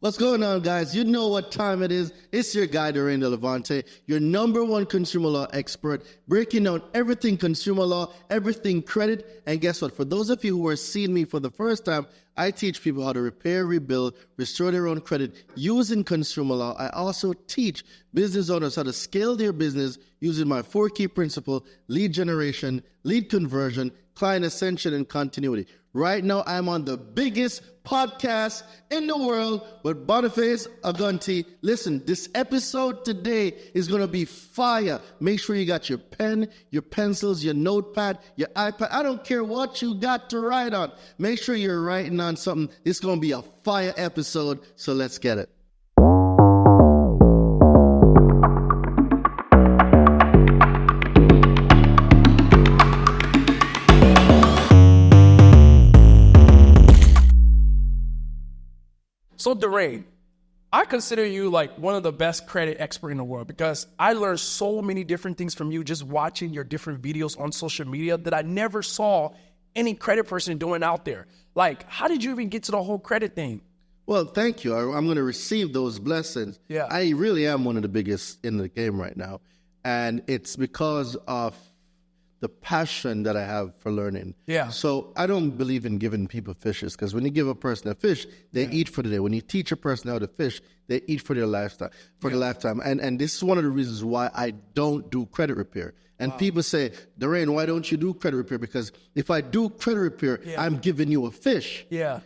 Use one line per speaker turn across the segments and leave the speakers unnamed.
What's going on, guys? You know what time it is. It's your guy, Darain Delevante, your number one consumer law expert, breaking down everything consumer law, everything credit. And guess what? For those of you who are seeing me for the first time, I teach people how to repair, rebuild, restore their own credit using consumer law. I also teach business owners how to scale their business using my 4 key principles: lead generation, lead conversion, client ascension, and continuity. Right now, I'm on the biggest podcast in the world with Boniface Agunti. Listen, this episode today is going to be fire. Make sure you got your pen, your pencils, your notepad, your iPad. I don't care what you got to write on. Make sure you're writing on something. It's going to be a fire episode, so let's get it.
So, Darain, I consider you like one of the best credit experts in the world because I learned so many different things from you just watching your different videos on social media that I never saw any credit person doing out there. Like, how did you even get to the whole credit thing?
Well, thank you. I'm going to receive those blessings.
Yeah.
I really am one of the biggest in the game right now. And it's because of the passion that I have for learning.
Yeah.
So I don't believe in giving people fishes, because when you give a person a fish, they eat for the day. When you teach a person how to fish, they eat for their lifetime, the lifetime. And this is one of the reasons why I don't do credit repair. And people say, Darain, why don't you do credit repair? Because if I do credit repair, I'm giving you a fish.
Yeah.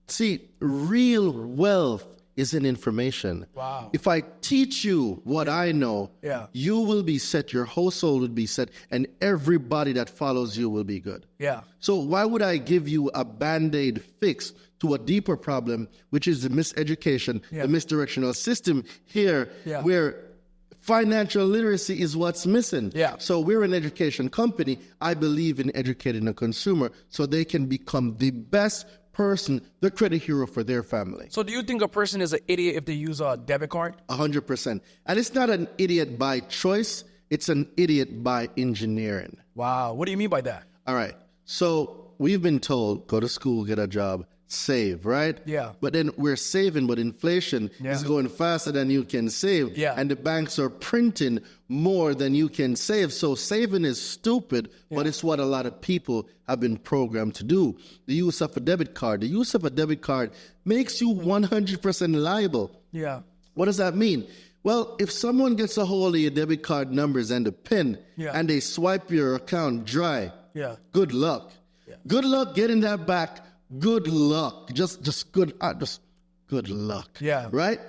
See, real wealth is in information.
Wow.
If I teach you what I know, you will be set, your household will be set, and everybody that follows you will be good.
Yeah.
So why would I give you a Band-Aid fix to a deeper problem, which is the miseducation, the misdirectional system here, where financial literacy is what's missing.
Yeah.
So we're an education company. I believe in educating a consumer so they can become the best person, the credit hero for their family.
So do you think a person is an idiot if they use a debit card?
100%. And it's not an idiot by choice. It's an idiot by engineering.
Wow. What do you mean by that?
All right. So we've been told, go to school, get a job, save, right?
Yeah.
But then we're saving, but inflation is going faster than you can save.
Yeah.
And the banks are printing more than you can save. So saving is stupid, but it's what a lot of people have been programmed to do. The use of a debit card. The use of a debit card makes you 100% liable.
Yeah.
What does that mean? Well, if someone gets a hold of your debit card numbers and the PIN, and they swipe your account dry, good luck. Good luck getting that back. Good luck. Just good luck.
Yeah.
Right?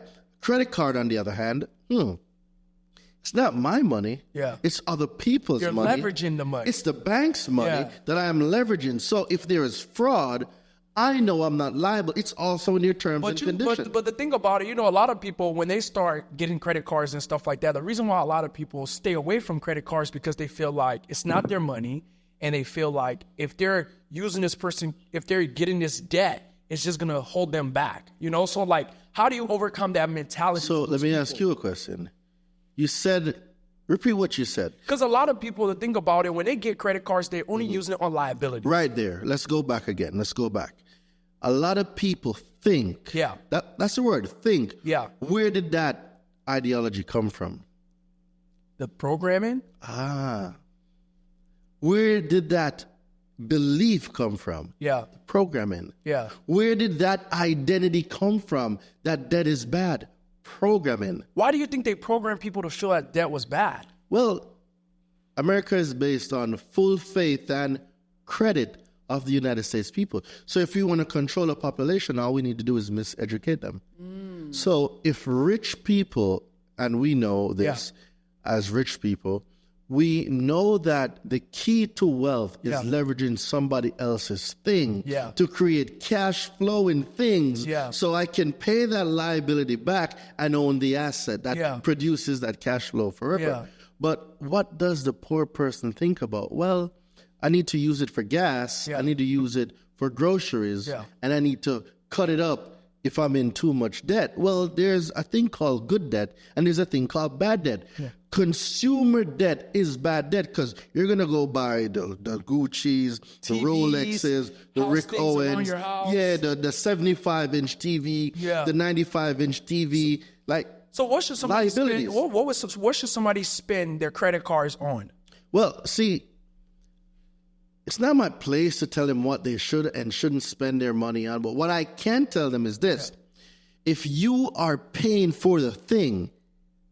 Credit card, on the other hand, it's not my money.
Yeah.
It's other people's money.
You're leveraging the money.
It's the bank's money that I am leveraging. So if there is fraud, I know I'm not liable. It's also in your terms and conditions.
But the thing about it, a lot of people, when they start getting credit cards and stuff like that, the reason why a lot of people stay away from credit cards because they feel like it's not their money. And they feel like if they're using this person, if they're getting this debt, it's just going to hold them back. So like, how do you overcome that mentality?
So let me ask you a question. You said, repeat what you said.
Because a lot of people, to think about it, when they get credit cards, they're only using it on liability.
Right there. Let's go back again. Let's go back. A lot of people think.
Yeah.
That's the word, think.
Yeah.
Where did that ideology come from?
The programming?
Where did that belief come from?
Yeah.
Programming.
Yeah.
Where did that identity come from that debt is bad? Programming.
Why do you think they programmed people to feel that debt was bad?
Well, America is based on full faith and credit of the United States people. So if we want to control a population, all we need to do is miseducate them. So if rich people, and we know this as rich people, we know that the key to wealth is leveraging somebody else's thing to create cash flowing things so I can pay that liability back and own the asset that produces that cash flow forever. But what does the poor person think about? Well, I need to use it for gas, I need to use it for groceries, and I need to cut it up if I'm in too much debt. Well, there's a thing called good debt, and there's a thing called bad debt. consumer debt is bad debt because you're going to go buy the Gucci's, the
TVs,
Rolexes, the
house
Rick
things around
Owens.
your house.
Yeah, the 75-inch TV,
Yeah.
the 95-inch TV. Like,
So what should somebody spend?
liabilities.
What should somebody spend their credit cards on?
well, see, it's not my place to tell them what they should and shouldn't spend their money on. But what I can tell them is this. If you are paying for the thing,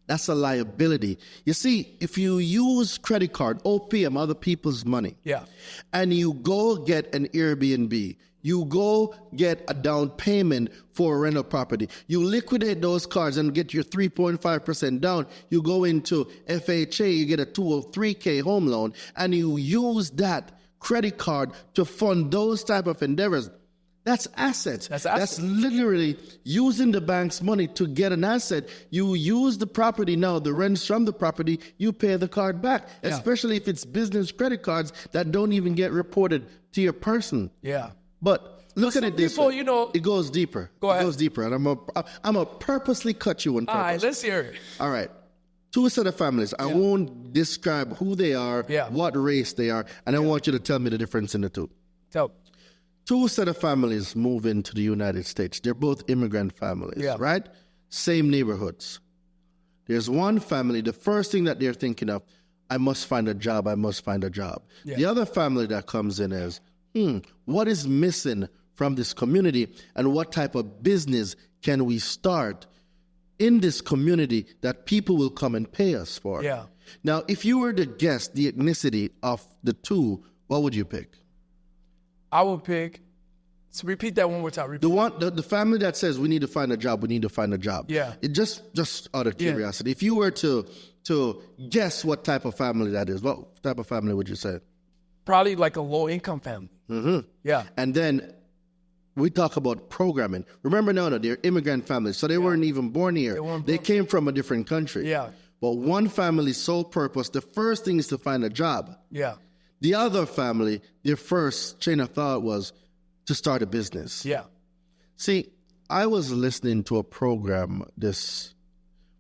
that's a liability. You see, if you use credit card, OPM, other people's money,
Yeah.
and you go get an Airbnb, you go get a down payment for a rental property, you liquidate those cards and get your 3.5% down, you go into FHA, you get a 203K home loan, and you use that credit card to fund those type of endeavors. That's assets.
That's assets.
That's literally using the bank's money to get an asset. You use the property now, the rents from the property, you pay the card back, especially if it's business credit cards that don't even get reported to your person.
Yeah.
But look at it this
people,
way. It goes deeper.
Go ahead.
It goes deeper. And I'm a purposely cut you on
All right,
purpose.
let's hear it.
All right. Two set of families. I won't describe who they are, what race they are, and I want you to tell me the difference in the two.
So,
Two set of families move into the United States. They're both immigrant families,
Yeah.
right? Same neighborhoods. There's one family, the first thing that they're thinking of, I must find a job, I must find a job.
Yeah.
The other family that comes in is, what is missing from this community and what type of business can we start in this community that people will come and pay us for?
Yeah.
Now, if you were to guess the ethnicity of the two, what would you pick?
I would pick. So repeat that one more time. Repeat.
The family that says we need to find a job, we need to find a job.
Yeah.
It just out of curiosity, if you were to guess what type of family that is, what type of family would you say?
Probably like a low income family. Mm-hmm. Yeah.
And then we talk about programming. Remember now, they're immigrant families, so they weren't even born here. They came from a different country.
Yeah.
But one family's sole purpose, the first thing is to find a job.
Yeah.
The other family, their first chain of thought was to start a business.
Yeah.
See, I was listening to a program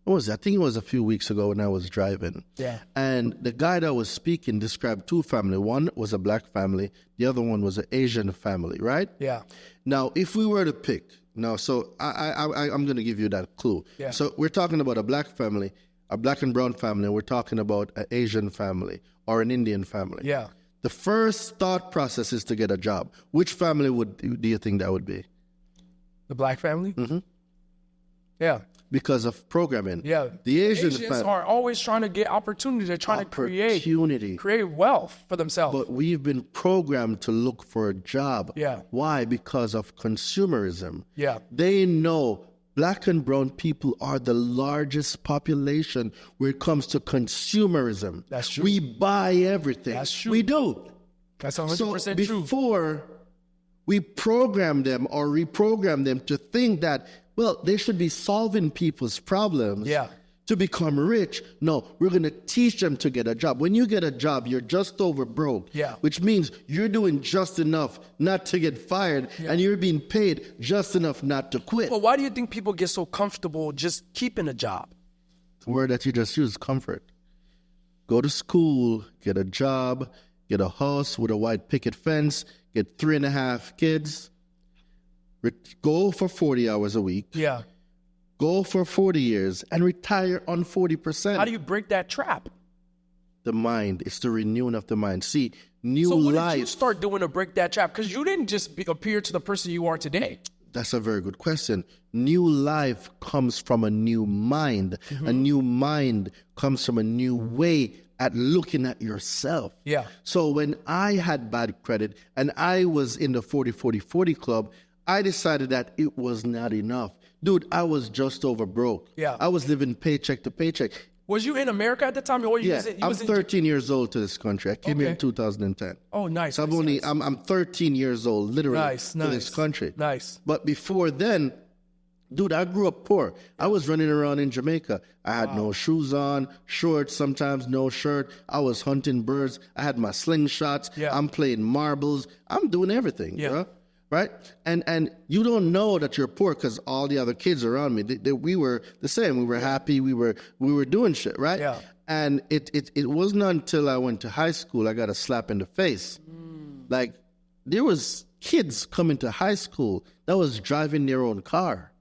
what was it? I think it was a few weeks ago when I was driving.
Yeah.
And the guy that was speaking described two families. One was a black family. The other one was an Asian family, right?
Yeah.
Now, if we were to pick, so I'm going to give you that clue.
Yeah.
So we're talking about a black family, a black and brown family. We're talking about an Asian family or an Indian family.
Yeah.
The first thought process is to get a job. Which family do you think that would be?
The black family? Mm-hmm. Yeah.
Because of programming.
Yeah.
The
Asians are always trying to get opportunity. They're trying to create wealth for themselves.
But we've been programmed to look for a job.
Yeah.
Why? Because of consumerism.
Yeah.
They know black and brown people are the largest population when it comes to consumerism.
That's true.
We buy everything.
That's true.
We do.
That's 100%
So
true.
before we program them or reprogram them to think that, well, they should be solving people's problems to become rich. No, we're going to teach them to get a job. When you get a job, you're just over broke, which means you're doing just enough not to get fired, and you're being paid just enough not to quit.
But why do you think people get so comfortable just keeping a job?
The word that you just used, comfort. Go to school, get a job, get a house with a white picket fence, get 3.5 kids, go for 40 hours a week.
Yeah.
Go for 40 years and retire on 40%.
How do you break that trap?
The mind. It's the renewing of the mind. See, new
So what
life.
did you start doing to break that trap? Because you didn't just appear to the person you are today.
That's a very good question. New life comes from a new mind.
Mm-hmm.
A new mind comes from a new way at looking at yourself.
Yeah.
So when I had bad credit and I was in the 40-40-40 club, I decided that it was not enough. Dude, I was just over broke.
Yeah.
I was living paycheck to paycheck.
Was you in America at the time? Or
I'm 13 years old to this country. I came here in 2010.
Oh, nice.
So I'm 13 years old, literally, to this country.
Nice.
But before then, dude, I grew up poor. I was running around in Jamaica. I had no shoes on, shorts, sometimes no shirt. I was hunting birds. I had my slingshots.
Yeah.
I'm playing marbles. I'm doing everything, bro. Right? And you don't know that you're poor because all the other kids around me, we were the same. We were happy. We were doing shit, right?
Yeah.
And it wasn't until I went to high school I got a slap in the face. Like, there was kids coming to high school that was driving their own car.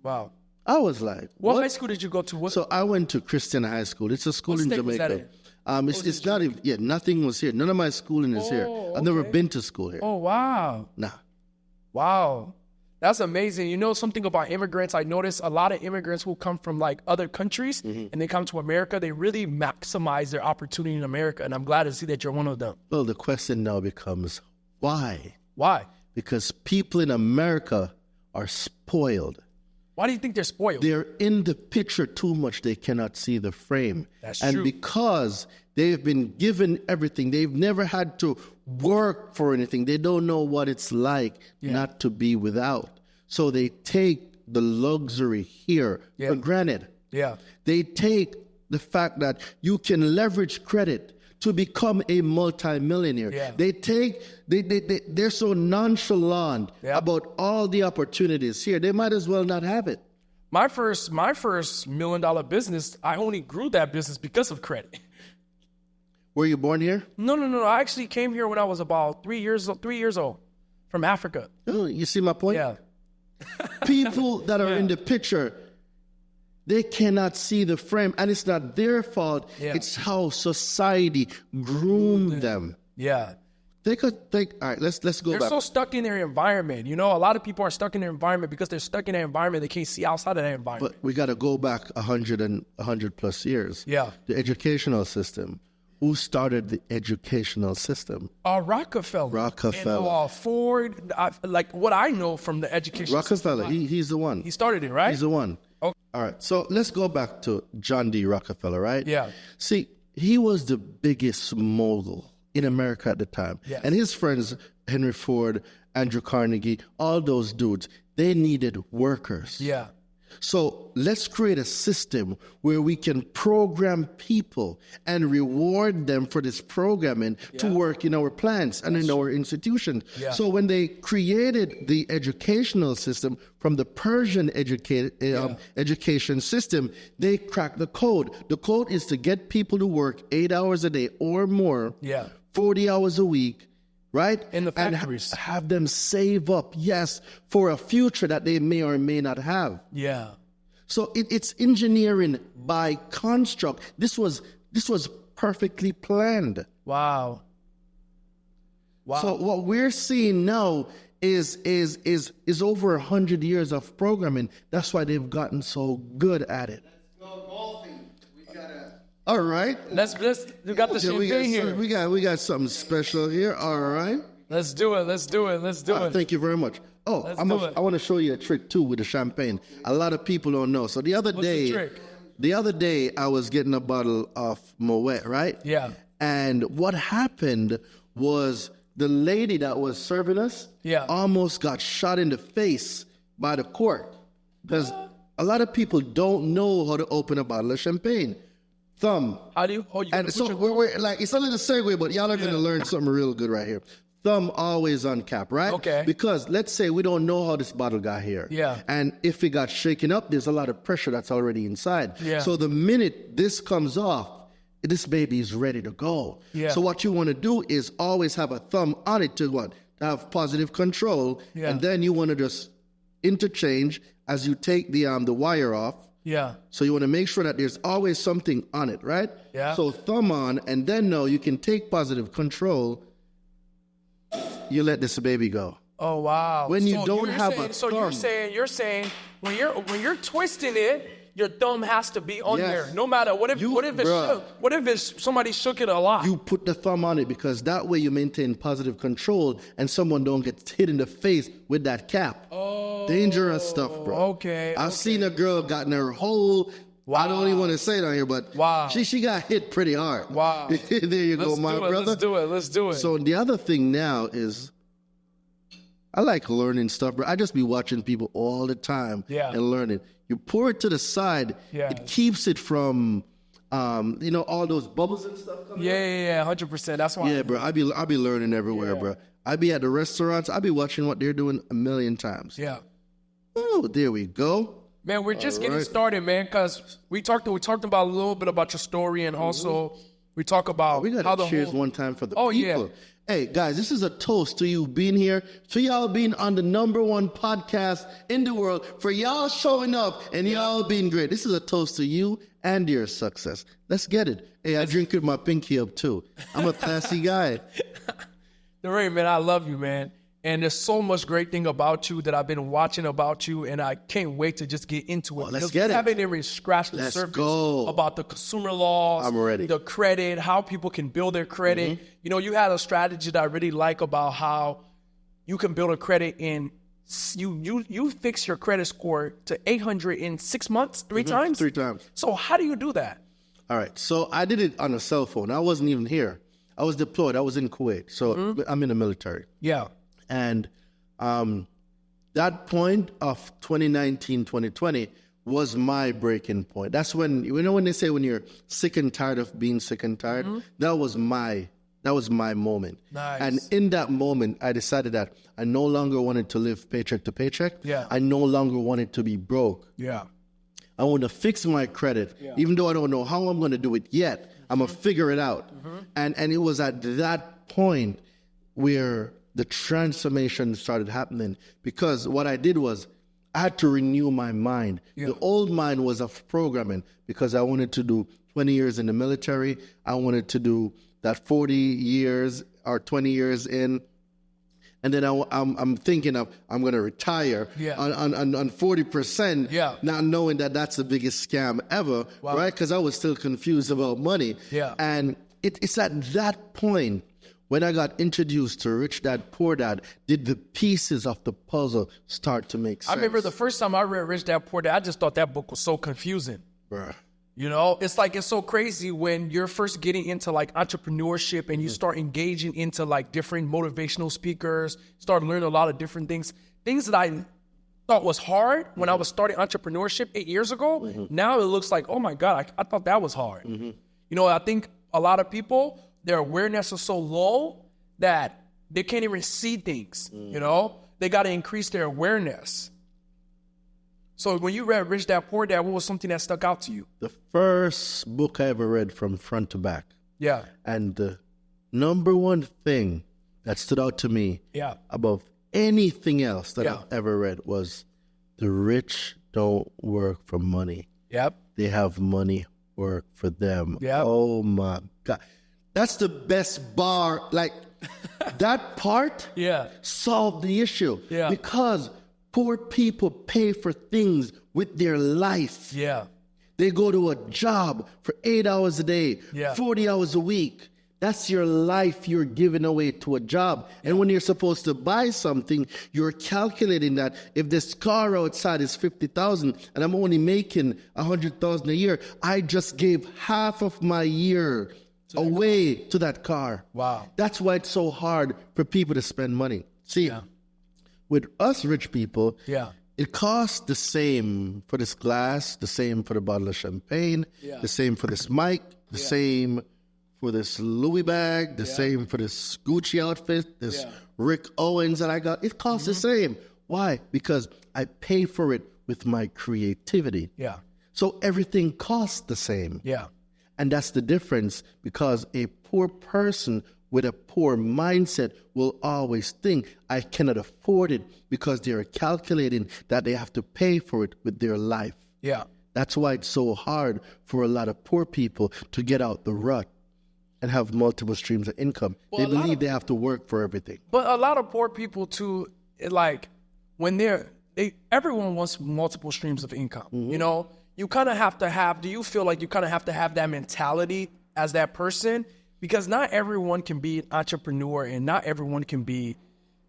Wow.
I was like,
What high school did you go to? What?
So I went to Christian High School. It's a school
What
in
state was that
Jamaica.
in?
It's not even, nothing was here. None of my schooling is here. I've never
okay.
been to school here.
Oh, wow.
Nah.
Wow. That's amazing. You know something about immigrants? I noticed a lot of immigrants who come from like other countries and they come to America. They really maximize their opportunity in America. And I'm glad to see that you're one of them.
Well, the question now becomes, why?
Why?
Because people in America are spoiled.
Why do you think they're spoiled?
They're in the picture too much. They cannot see the frame.
That's
and
true.
because they've been given everything, they've never had to work for anything. They don't know what it's like not to be without. So they take the luxury here for granted.
Yeah.
They take the fact that you can leverage credit to become a multimillionaire.
Yeah.
They're so nonchalant about all the opportunities here. They might as well not have it.
My first $1 million business, I only grew that business because of credit.
Were you born here?
No. I actually came here when I was about 3 years old from Africa.
Oh, you see my point?
Yeah.
People that are in the picture, they cannot see the frame, and it's not their fault.
Yeah.
It's how society groomed them.
Yeah.
All right, let's go
They're
back.
so stuck in their environment. You know, a lot of people are stuck in their environment because they're stuck in their environment. They can't see outside of that environment.
But we got to go back 100 plus years.
Yeah.
The educational system. Who started the educational system?
Rockefeller.
Rockefeller.
And, Ford. Like what I know from the education
Rockefeller.
system.
He's the one.
He started it, right?
He's the one.
Okay.
All right. So let's go back to John D. Rockefeller, right?
Yeah.
See, he was the biggest mogul in America at the time.
Yes.
And his friends, Henry Ford, Andrew Carnegie, all those dudes, they needed workers.
Yeah.
So let's create a system where we can program people and reward them for this programming to work in our plants and in our institutions.
Yeah.
So when they created the educational system from the Persian education system, they cracked the code. The code is to get people to work 8 hours a day or more, 40 hours a week, right?
In the factories.
And have them save up, for a future that they may or may not have.
Yeah.
So it's engineering by construct. This was perfectly planned.
Wow.
So what we're seeing now is over 100 years of programming. That's why they've gotten so good at it. All right.
We got the champagne here.
We got something special here. All right.
Let's do it.
Thank you very much. Oh, I want to show you a trick too with the champagne. A lot of people don't know. So the other day, I was getting a bottle of Moet, right?
Yeah.
And what happened was the lady that was serving us almost got shot in the face by the cork. Because a lot of people don't know how to open a bottle of champagne. Thumb.
How do you? Oh, you
And so we're like, it's a little segue, but y'all are going to learn something real good right here. Thumb always on cap, right?
Okay.
Because let's say we don't know how this bottle got here.
Yeah.
And if it got shaken up, there's a lot of pressure that's already inside.
Yeah.
So the minute this comes off, this baby is ready to go.
Yeah.
So what you want to do is always have a thumb on it to what? To have positive control.
Yeah.
And then you want to just interchange as you take the wire off.
Yeah.
So you want to make sure that there's always something on it, right?
Yeah.
So thumb on, and then now you can take positive control. You let this baby go.
Oh wow.
When you don't
you're
have
saying,
a
so
thumb.
you're saying when you're twisting it, your thumb has to be on
Yes.
there, no matter what if somebody shook it a lot.
You put the thumb on it because that way you maintain positive control and someone don't get hit in the face with that cap.
Oh,
dangerous stuff, bro.
Okay.
I've seen a girl gotten her whole. I don't even want to say it on here, but she got hit pretty hard.
Wow.
There you go, my brother.
Let's do it.
So the other thing now is, I like learning stuff, bro. I just be watching people all the time and learning. You pour it to the side, it keeps it from, all those bubbles and stuff coming out.
Yeah, 100%. That's why.
Yeah, bro. I be learning everywhere, bro. I be at the restaurants. I be watching what they're doing a million times.
Yeah.
Oh, there we go.
Man, we're just getting
right.
started, man, because we talked about a little bit about your story, and also we talk about
We
how
got
the
to cheers
whole,
one time for the
Oh, yeah.
people. Hey, guys, this is a toast to you being here, to y'all being on the #1 podcast in the world, for y'all showing up and y'all being great. This is a toast to you and your success. Let's get it. Hey, I drink with my pinky up too. I'm a classy guy.
Ray, man, I love you, man. And there's so much great thing about you that I've been watching about you, and I can't wait to just get into it.
let's
because
get
we
it.
haven't even scratched the
Let's
surface
go.
about the consumer laws,
I'm ready.
the credit, how people can build their credit. You know, you had a strategy that I really like about how you can build a credit in you fix your credit score to 800 in 6 months, three times.
3 times.
So how do you do that?
All right. So I did it on a cell phone. I wasn't even here. I was deployed. I was in Kuwait. So I'm in the military.
Yeah.
And that point of 2019, 2020 was my breaking point. That's when, you know, when they say when you're sick and tired of being sick and tired, that was my moment.
Nice.
And in that moment, I decided that I no longer wanted to live paycheck to paycheck.
Yeah.
I no longer wanted to be broke.
Yeah.
I want to fix my credit, even though I don't know how I'm going to do it yet. I'm going to figure it out. And it was at that point where the transformation started happening, because what I did was I had to renew my mind. The old mind was of programming, because I wanted to do 20 years in the military. I wanted to do that 40 years or 20 years in. And then I'm thinking of I'm going to retire on 40%, not knowing that that's the biggest scam ever, right? Because I was still confused about money.
Yeah.
And it's at that point when I got introduced to Rich Dad, Poor Dad, did the pieces of the puzzle start to make sense.
I remember the first time I read Rich Dad Poor Dad, I just thought that book was so confusing.
Bruh.
You know, it's so crazy when you're first getting into like entrepreneurship and you start engaging into like different motivational speakers, start learning a lot of different things that I thought was hard when I was starting entrepreneurship 8 years ago. Now it looks like, oh my God, I thought that was hard. You know, I think a lot of people, their awareness is so low that they can't even see things, you know? They got to increase their awareness. So when you read Rich Dad, Poor Dad, what was something that stuck out to you?
The first book I ever read from front to back.
Yeah.
And the #1 thing that stood out to me above anything else that I've ever read was the rich don't work for money.
Yep.
They have money work for them.
Yep.
Oh my God. That's the best bar. Like that part solved the issue.
Yeah.
Because poor people pay for things with their life.
Yeah.
They go to a job for 8 hours a day, 40 hours a week. That's your life you're giving away to a job. And when you're supposed to buy something, you're calculating that if this car outside is $50,000 and I'm only making $100,000 a year, I just gave half of my year away to that car.
Wow.
That's why it's so hard for people to spend money. See, with us rich people, it costs the same for this glass, the same for the bottle of champagne, the same for this mic, the same for this Louis bag, the same for this Gucci outfit, this Rick Owens that I got. It costs the same. Why? Because I pay for it with my creativity.
Yeah.
So everything costs the same.
Yeah.
And that's the difference, because a poor person with a poor mindset will always think, I cannot afford it, because they're calculating that they have to pay for it with their life.
Yeah.
That's why it's so hard for a lot of poor people to get out the rut and have multiple streams of income. They believe they have to work for everything.
But a lot of poor people too, like when everyone wants multiple streams of income. You know, you kind of have to have, do you feel like you kind of have to have that mentality as that person? Because not everyone can be an entrepreneur and not everyone can be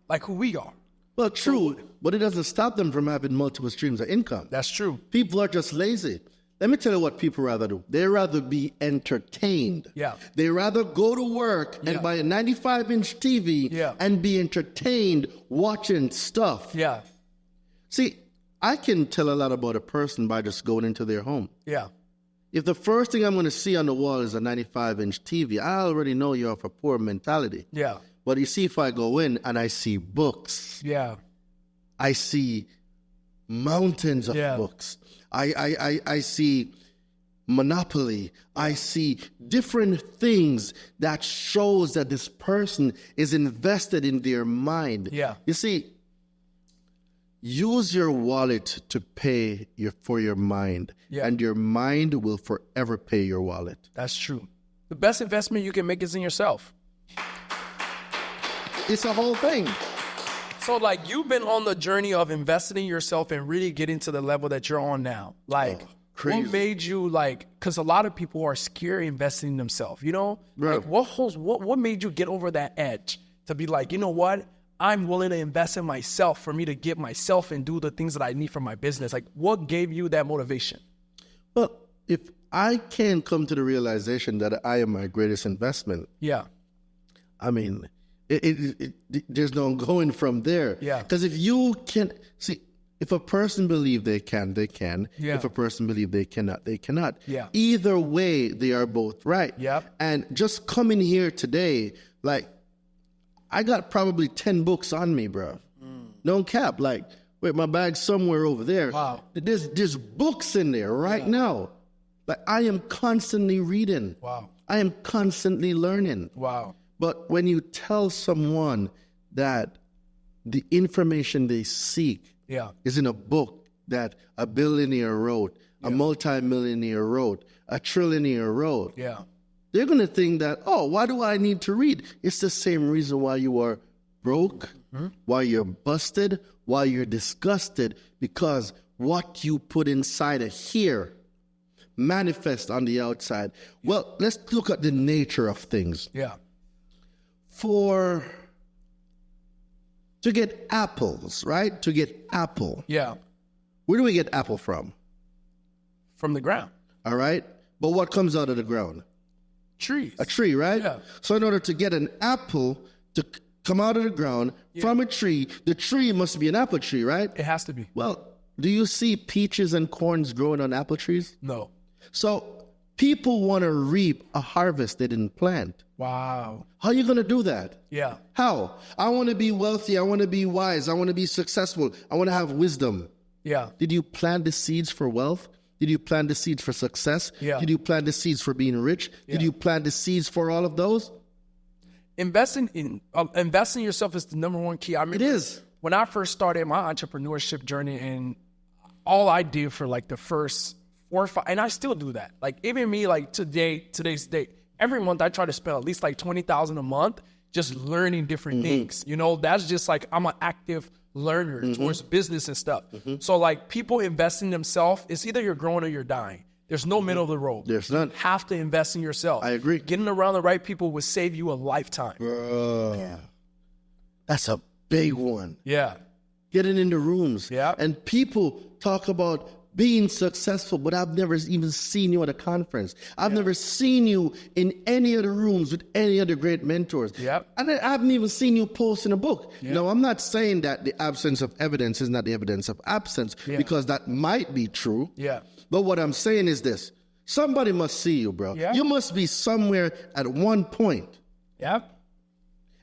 like who we are.
Well, true, but it doesn't stop them from having multiple streams of income.
That's true.
People are just lazy. Let me tell you what people rather do. They rather be entertained.
Yeah.
They rather go to work and buy a 95-inch TV and be entertained watching stuff.
Yeah.
See, I can tell a lot about a person by just going into their home.
Yeah.
If the first thing I'm going to see on the wall is a 95-inch TV, I already know you're of a poor mentality.
Yeah.
But you see, if I go in and I see books,
Yeah.
I see mountains of
Yeah.
books. I see Monopoly. I see different things that shows that this person is invested in their mind.
Yeah.
You see, use your wallet to pay for your mind,
Yeah.
and your mind will forever pay your wallet.
That's true. The best investment you can make is in yourself.
It's a whole thing.
So, like, you've been on the journey of investing in yourself and really getting to the level that you're on now. Like,
crazy.
what made you, like, because a lot of people are scared investing in themselves, you know?
Bro.
Like, what made you get over that edge to be like, you know what? I'm willing to invest in myself for me to get myself and do the things that I need for my business. Like, what gave you that motivation?
Well, if I can come to the realization that I am my greatest investment,
Yeah.
I mean, there's no going from there.
Yeah.
Because if you can see, if a person believes they can, they can.
Yeah.
If a person believes they cannot, they cannot.
Yeah.
Either way, they are both right.
Yep.
And just coming here today, like, I got probably 10 books on me, bro. No cap. Like, wait, my bag's somewhere over there.
Wow.
There's books in there right now. Like, I am constantly reading.
Wow.
I am constantly learning.
Wow.
But when you tell someone that the information they seek
Yeah.
is in a book that a billionaire wrote, a multimillionaire wrote, a trillionaire wrote,
Yeah.
they're going to think that, oh, why do I need to read? It's the same reason why you are broke, why you're busted, why you're disgusted, because what you put inside of here manifests on the outside. Well, let's look at the nature of things.
Yeah.
To get apples, right? To get apple.
Yeah.
Where do we get apple from?
From the ground.
All right? But what comes out of the ground?
Trees.
A tree, right?
Yeah.
So in order to get an apple to come out of the ground from a tree, the tree must be an apple tree, right?
It has to be.
Well, do you see peaches and corns growing on apple trees?
No.
So people want to reap a harvest they didn't plant.
Wow.
How are you going to do that?
Yeah.
How? I want to be wealthy. I want to be wise. I want to be successful. I want to have wisdom.
Yeah.
Did you plant the seeds for wealth? Did you plant the seeds for success?
Yeah.
Did you plant the seeds for being rich? Did you plant the seeds for all of those?
Investing in yourself is the number one key. I mean,
It is.
when I first started my entrepreneurship journey, and all I did for like the first 4 or 5, and I still do that. Like even me, like today's date, every month I try to spend at least like $20,000 a month just learning different things. You know, that's just like I'm an active learner towards business and stuff. So like people invest in themselves. It's either you're growing or you're dying. There's no middle of the road.
There's none.
You have to invest in yourself.
I agree.
Getting around the right people will save you a lifetime.
That's a big one.
Yeah.
Getting into rooms.
Yeah.
And people talk about being successful, but I've never even seen you at a conference. I've never seen you in any of the rooms with any other great mentors.
Yep.
And I haven't even seen you post in a book. No, I'm not saying that the absence of evidence is not the evidence of absence, because that might be true.
Yeah.
But what I'm saying is this. Somebody must see you, bro.
Yeah.
You must be somewhere at one point.
Yep.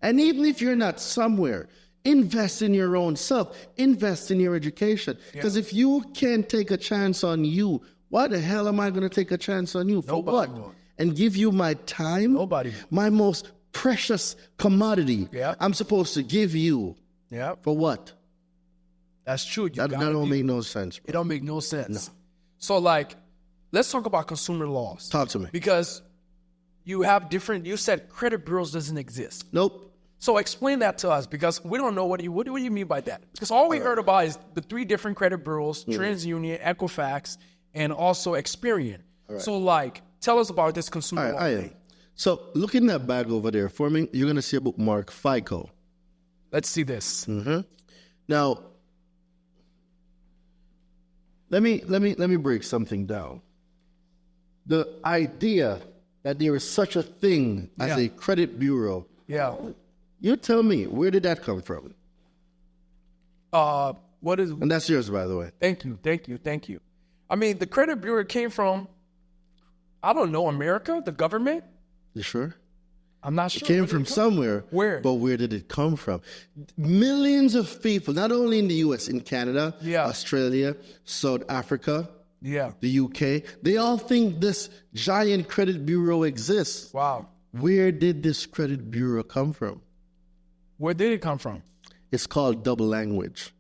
And even if you're not somewhere, invest in your own self. Invest in your education. Because if you can't take a chance on you, why the hell am I going to take a chance on you? For
Nobody
what?
will.
And give you my time?
Nobody will.
My most precious commodity.
Yeah.
I'm supposed to give you.
Yep.
For what?
That's true.
That don't make no sense.
It don't make no sense. So like, let's talk about consumer laws.
Talk to me.
Because you have different, you said credit bureaus doesn't exist.
Nope.
So explain that to us, because we don't know what do you mean by that? Because all we heard about is the 3 different credit bureaus, TransUnion, Equifax, and also Experian. So like, tell us about this consumer law thing.
So look in that bag over there for me. You're going to see a bookmark, FICO.
Let's see this.
Now, let me break something down. The idea that there is such a thing as a credit bureau,
Yeah.
you tell me, where did that come from?
What is,
And that's yours, by the way.
thank you. I mean, the credit bureau came from, I don't know, America, the government.
You sure?
I'm not sure.
It came from somewhere.
Where?
But where did it come from? Millions of people, not only in the US, in Canada,
Yeah.
Australia, South Africa,
Yeah.
the UK, they all think this giant credit bureau exists.
Wow.
Where did this credit bureau come from?
Where did it come from?
It's called double language.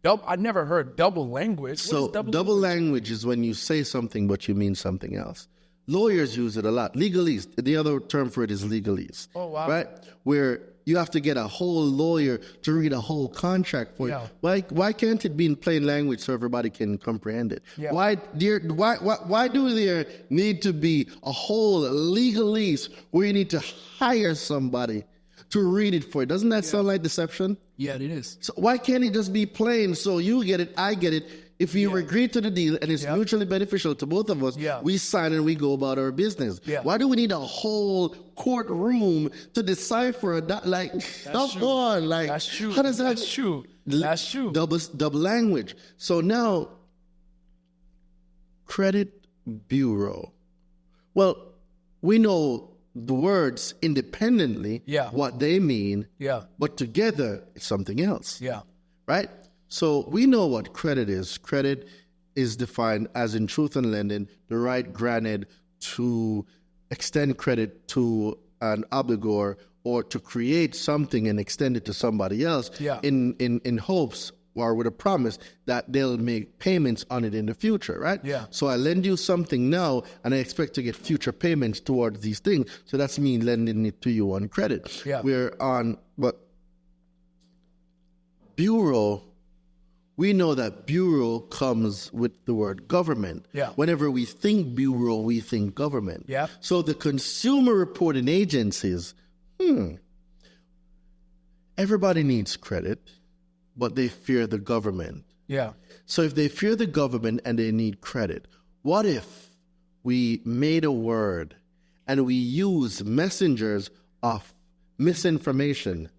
I never heard double language. What
So
is
double language is when you say something but you mean something else. Lawyers use it a lot. Legalese, the other term for it is legalese.
Oh, wow.
Right? Where you have to get a whole lawyer to read a whole contract for
Yeah.
you. Why can't it be in plain language so everybody can comprehend it?
Yeah.
Why do there need to be a whole legalese where you need to hire somebody to read it for you? Doesn't that sound like deception?
Yeah, it is.
So why can't it just be plain so you get it, I get it? If you agree to the deal and it's mutually beneficial to both of us, we sign and we go about our business.
Yeah.
Why do we need a whole courtroom to decipher that? Like, come on, like,
That's true.
how does that?
That's true. That's true.
Double language. So now, credit bureau. Well, we know the words independently, what they mean, but together it's something else.
Yeah.
Right? So we know what credit is. Credit is defined as, in truth and lending, the right granted to extend credit to an obligor or to create something and extend it to somebody else in hopes or with a promise that they'll make payments on it in the future, right?
Yeah.
So I lend you something now and I expect to get future payments towards these things. So that's me lending it to you on credit.
Yeah.
But bureau, we know that bureau comes with the word government.
Yeah.
Whenever we think bureau, we think government.
Yeah.
So the consumer reporting agencies, everybody needs credit, but they fear the government.
Yeah.
So if they fear the government and they need credit, what if we made a word and we use messengers of misinformation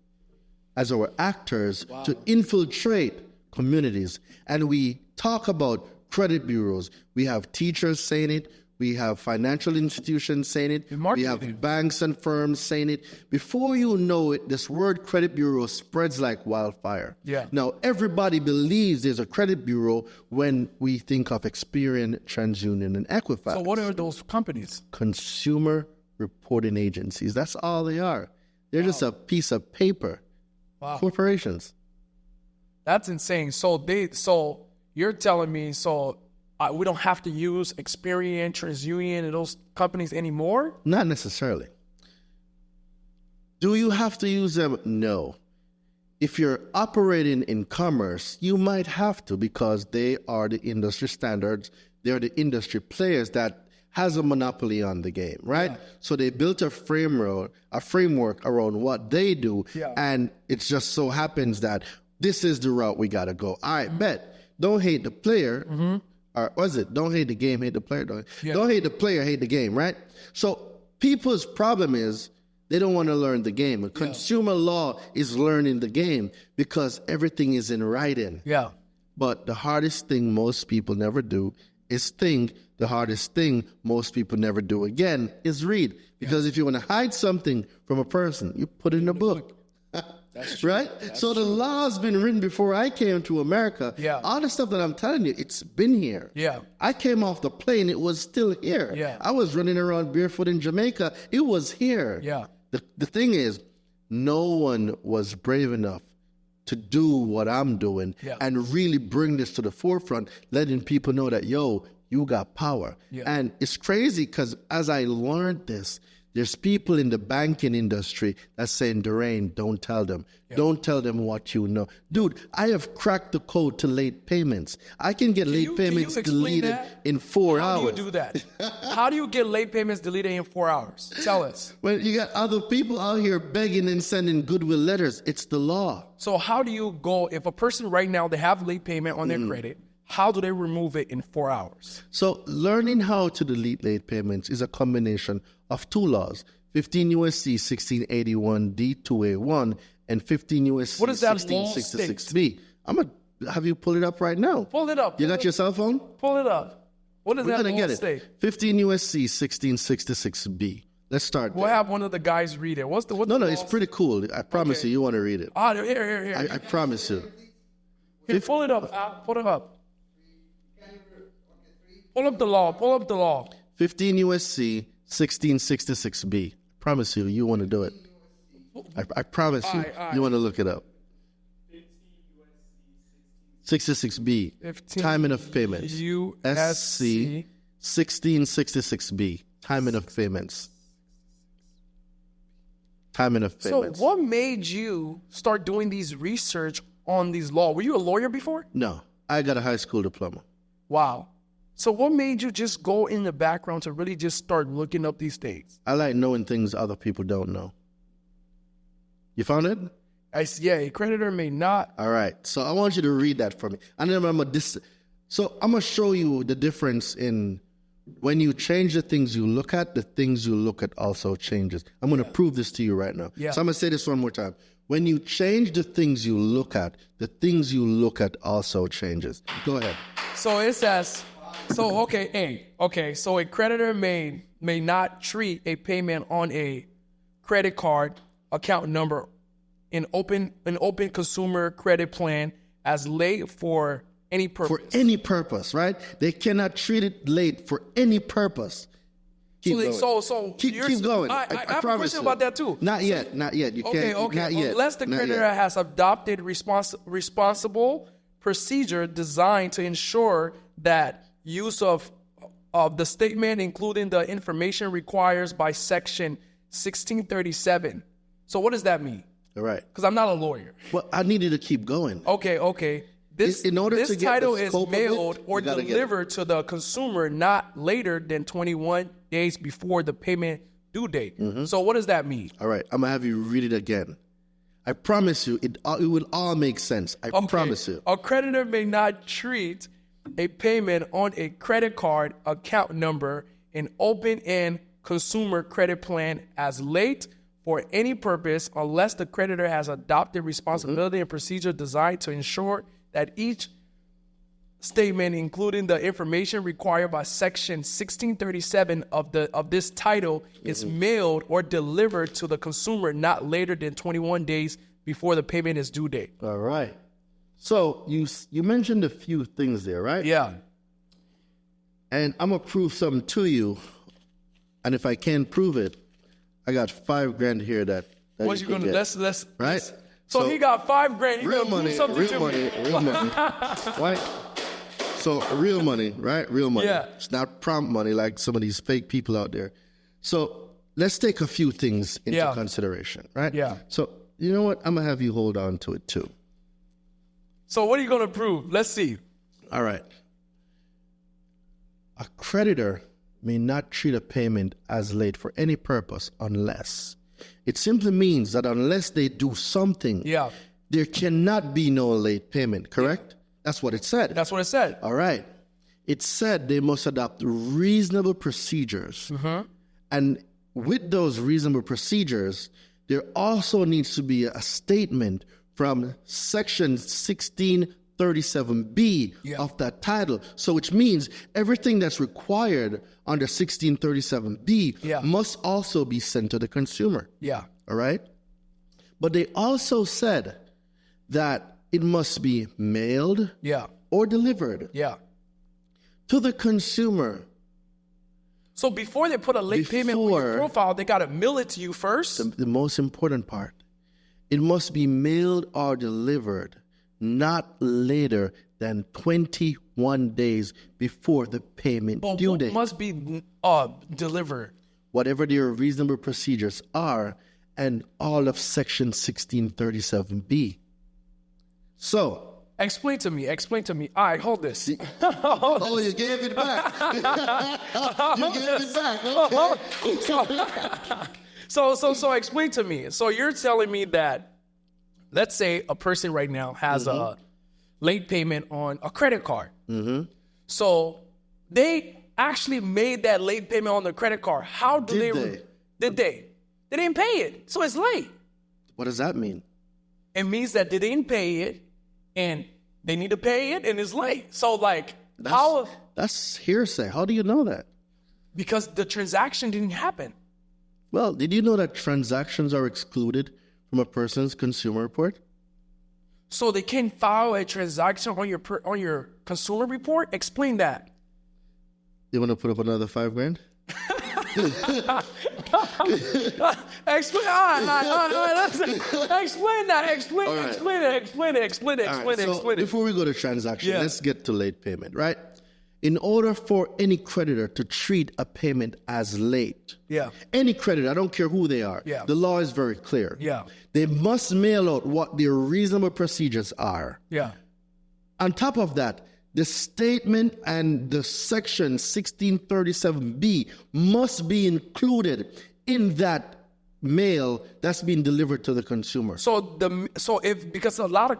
as our actors to infiltrate communities, and we talk about credit bureaus? We have teachers saying it. We have financial institutions saying it. We have banks and firms saying it. Before you know it, this word credit bureau spreads like wildfire.
Yeah.
Now, everybody believes there's a credit bureau when we think of Experian, TransUnion, and Equifax.
So what are those companies?
Consumer reporting agencies. That's all they are. They're just a piece of paper.
Wow.
Corporations.
That's insane. So you're telling me, we don't have to use Experian, TransUnion, and those companies anymore?
Not necessarily. Do you have to use them? No. If you're operating in commerce, you might have to, because they are the industry standards. They're the industry players that has a monopoly on the game, right? Yeah. So they built a framework around what they do, and it just so happens that this is the route we got to go. I bet. Don't hate the player. Or was it? Don't hate the game, hate the player. Don't hate the player, hate the game, right? So people's problem is they don't want to learn the game. Consumer law is learning the game because everything is in writing.
Yeah.
But the hardest thing most people never do is think. The hardest thing most people never do again is read. Because if you want to hide something from a person, you put it in a book.
That's true.
Right?
That's
so the law's been written before I came to America.
Yeah.
All the stuff that I'm telling you, it's been here.
Yeah.
I came off the plane, it was still here.
Yeah.
I was running around barefoot in Jamaica, it was here.
Yeah.
The thing is, no one was brave enough to do what I'm doing and really bring this to the forefront, letting people know that, yo, you got power. Yeah. And it's crazy because as I learned this, there's people in the banking industry that's saying, Durain, don't tell them. Yeah. Don't tell them what you know. Dude, I have cracked the code to late payments. I can get late payments deleted in 4 hours.
How do you do that? How do you get late payments deleted in 4 hours? Tell us.
Well, you got other people out here begging and sending goodwill letters. It's the law.
So how do you go, if a person right now, they have late payment on their credit, how do they remove it in 4 hours?
So learning how to delete late payments is a combination of two laws, 15 U.S.C. 1681 D2A1 and 15 U.S.C.
What is that
1666B. I'm going to have you pull it up right now.
Pull it up.
You got your cell phone?
Pull it up. What is that
law
state?
15 U.S.C. 1666B. Let's start
We'll
there.
have one of the guys read it. What's the
No, it's pretty cool. I promise
Okay.
you want to read it.
Here.
I promise you.
Here, pull it up. Al. Pull it up. Pull up the law. Pull up the law.
15 USC 1666B. Promise you, you want to do it. I promise you,
Aye.
you want to look it up. 66B.
15
Timing of payments. SC 1666B. Timing of payments. Timing of
So
payments.
what made you start doing these research on these law? Were you a lawyer before?
No, I got a high school diploma.
Wow. So what made you just go in the background to really just start looking up these things?
I like knowing things other people don't know. You found it?
Yeah, a creditor may not.
All right. So I want you to read that for me. And then so I'm going to show you the difference in when you change the things you look at, the things you look at also changes. I'm going to prove this to you right now.
Yeah.
So I'm going to say this one more time. When you change the things you look at, the things you look at also changes. Go ahead.
So it says, so a creditor may not treat a payment on a credit card account number in open consumer credit plan as late for any purpose.
For any purpose, right? They cannot treat it late for any purpose. Keep going. Keep going.
I have a
promise
question
you.
about that too.
Not yet. You can't. Not yet.
Unless the
Not
creditor
yet.
has adopted responsible procedure designed to ensure that use of the statement, including the information required by Section 1637. So what does that mean?
All right.
Because I'm not a lawyer.
Well, I need you to keep going.
Okay. This
In order
this
to get
title
the
is
scope of it,
mailed or
you gotta get it.
delivered to the consumer not later than 21 days before the payment due date.
Mm-hmm.
So what does that mean?
All right. I'm going to have you read it again. I promise you, it will all make sense. I promise you.
A creditor may not treat a payment on a credit card account number in open-end consumer credit plan as late for any purpose unless the creditor has adopted responsibility and procedure designed to ensure that each statement, including the information required by Section 1637 of this title, is mailed or delivered to the consumer not later than 21 days before the payment is due date.
All right. So you mentioned a few things there, right?
Yeah.
And I'm going to prove something to you. And if I can't prove it, I got $5,000 here that
What you
can
gonna
get.
let's
Right?
So he got $5,000. You
real
gonna
money,
prove something
real
to
money,
me?
real money. Right? So real money, right? Real money.
Yeah.
It's not prompt money like some of these fake people out there. So let's take a few things into
Yeah.
consideration, right?
Yeah.
So you know what? I'm going to have you hold on to it too.
So what are you gonna prove? Let's see.
All right. A creditor may not treat a payment as late for any purpose unless. It simply means that unless they do something,
Yeah.
there cannot be no late payment, correct? That's what it said.
That's what it said.
All right. It said they must adopt reasonable procedures. And with those reasonable procedures, there also needs to be a statement from Section 1637B of that title. So which means everything that's required under 1637B must also be sent to the consumer.
Yeah.
All right? But they also said that it must be mailed
Yeah.
or delivered
Yeah.
to the consumer.
So before they put a late payment on your profile, they gotta mail it to you first.
The most important part, it must be mailed or delivered not later than 21 days before the payment
But
due
what
date.
must be delivered?
Whatever their reasonable procedures are, and all of Section 1637B. So,
Explain to me. All right, hold this.
oh, you gave it back. You gave it back. Okay.
So explain to me. So you're telling me that, let's say a person right now has a late payment on a credit card. So they actually made that late payment on the credit card. How do
Did
they? Did they? They didn't pay it, so it's late.
What does that mean?
It means that they didn't pay it, and they need to pay it, and it's late. So like,
That's hearsay. How do you know that?
because the transaction didn't happen.
Well, did you know that transactions are excluded from a person's consumer report?
So they can file a transaction on your consumer report? Explain that.
You want to put up another $5,000?
Explain that.
Before we go to transaction,
Yeah.
let's get to late payment, right? In order for any creditor to treat a payment as late,
Yeah.
any creditor, I don't care who they are,
Yeah.
the law is very clear.
Yeah.
They must mail out what their reasonable procedures are.
Yeah.
On top of that, the statement and the section 1637B must be included in that mail that's being delivered to the consumer.
Because a lot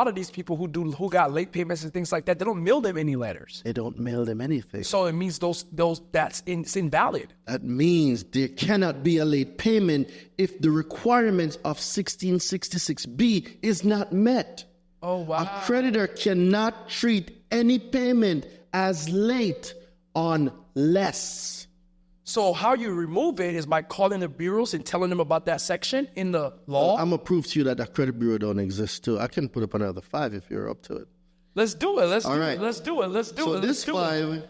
of these people who got late payments and things like that, they don't mail them any letters.
They don't mail them anything.
So it means it's invalid.
That means there cannot be a late payment if the requirements of 1666B is not met.
Oh wow.
A creditor cannot treat any payment as late unless.
So how you remove it is by calling the bureaus and telling them about that section in the law.
I'm going to prove to you that the credit bureau don't exist too. I can put up another 5 if you're up to it.
Let's do it. Let's do
right.
it. Let's do it.
So this 5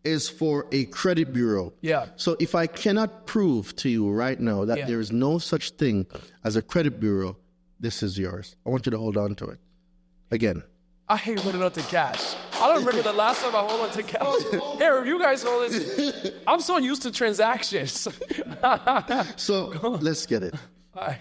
is for a credit bureau.
Yeah.
So if I cannot prove to you right now that
Yeah.
there is no such thing as a credit bureau, this is yours. I want you to hold on to it. Again.
I hate holding on to cash. I don't remember the last time I hold on to cash. Here, you guys hold it. I'm so used to transactions.
So let's get it.
All right.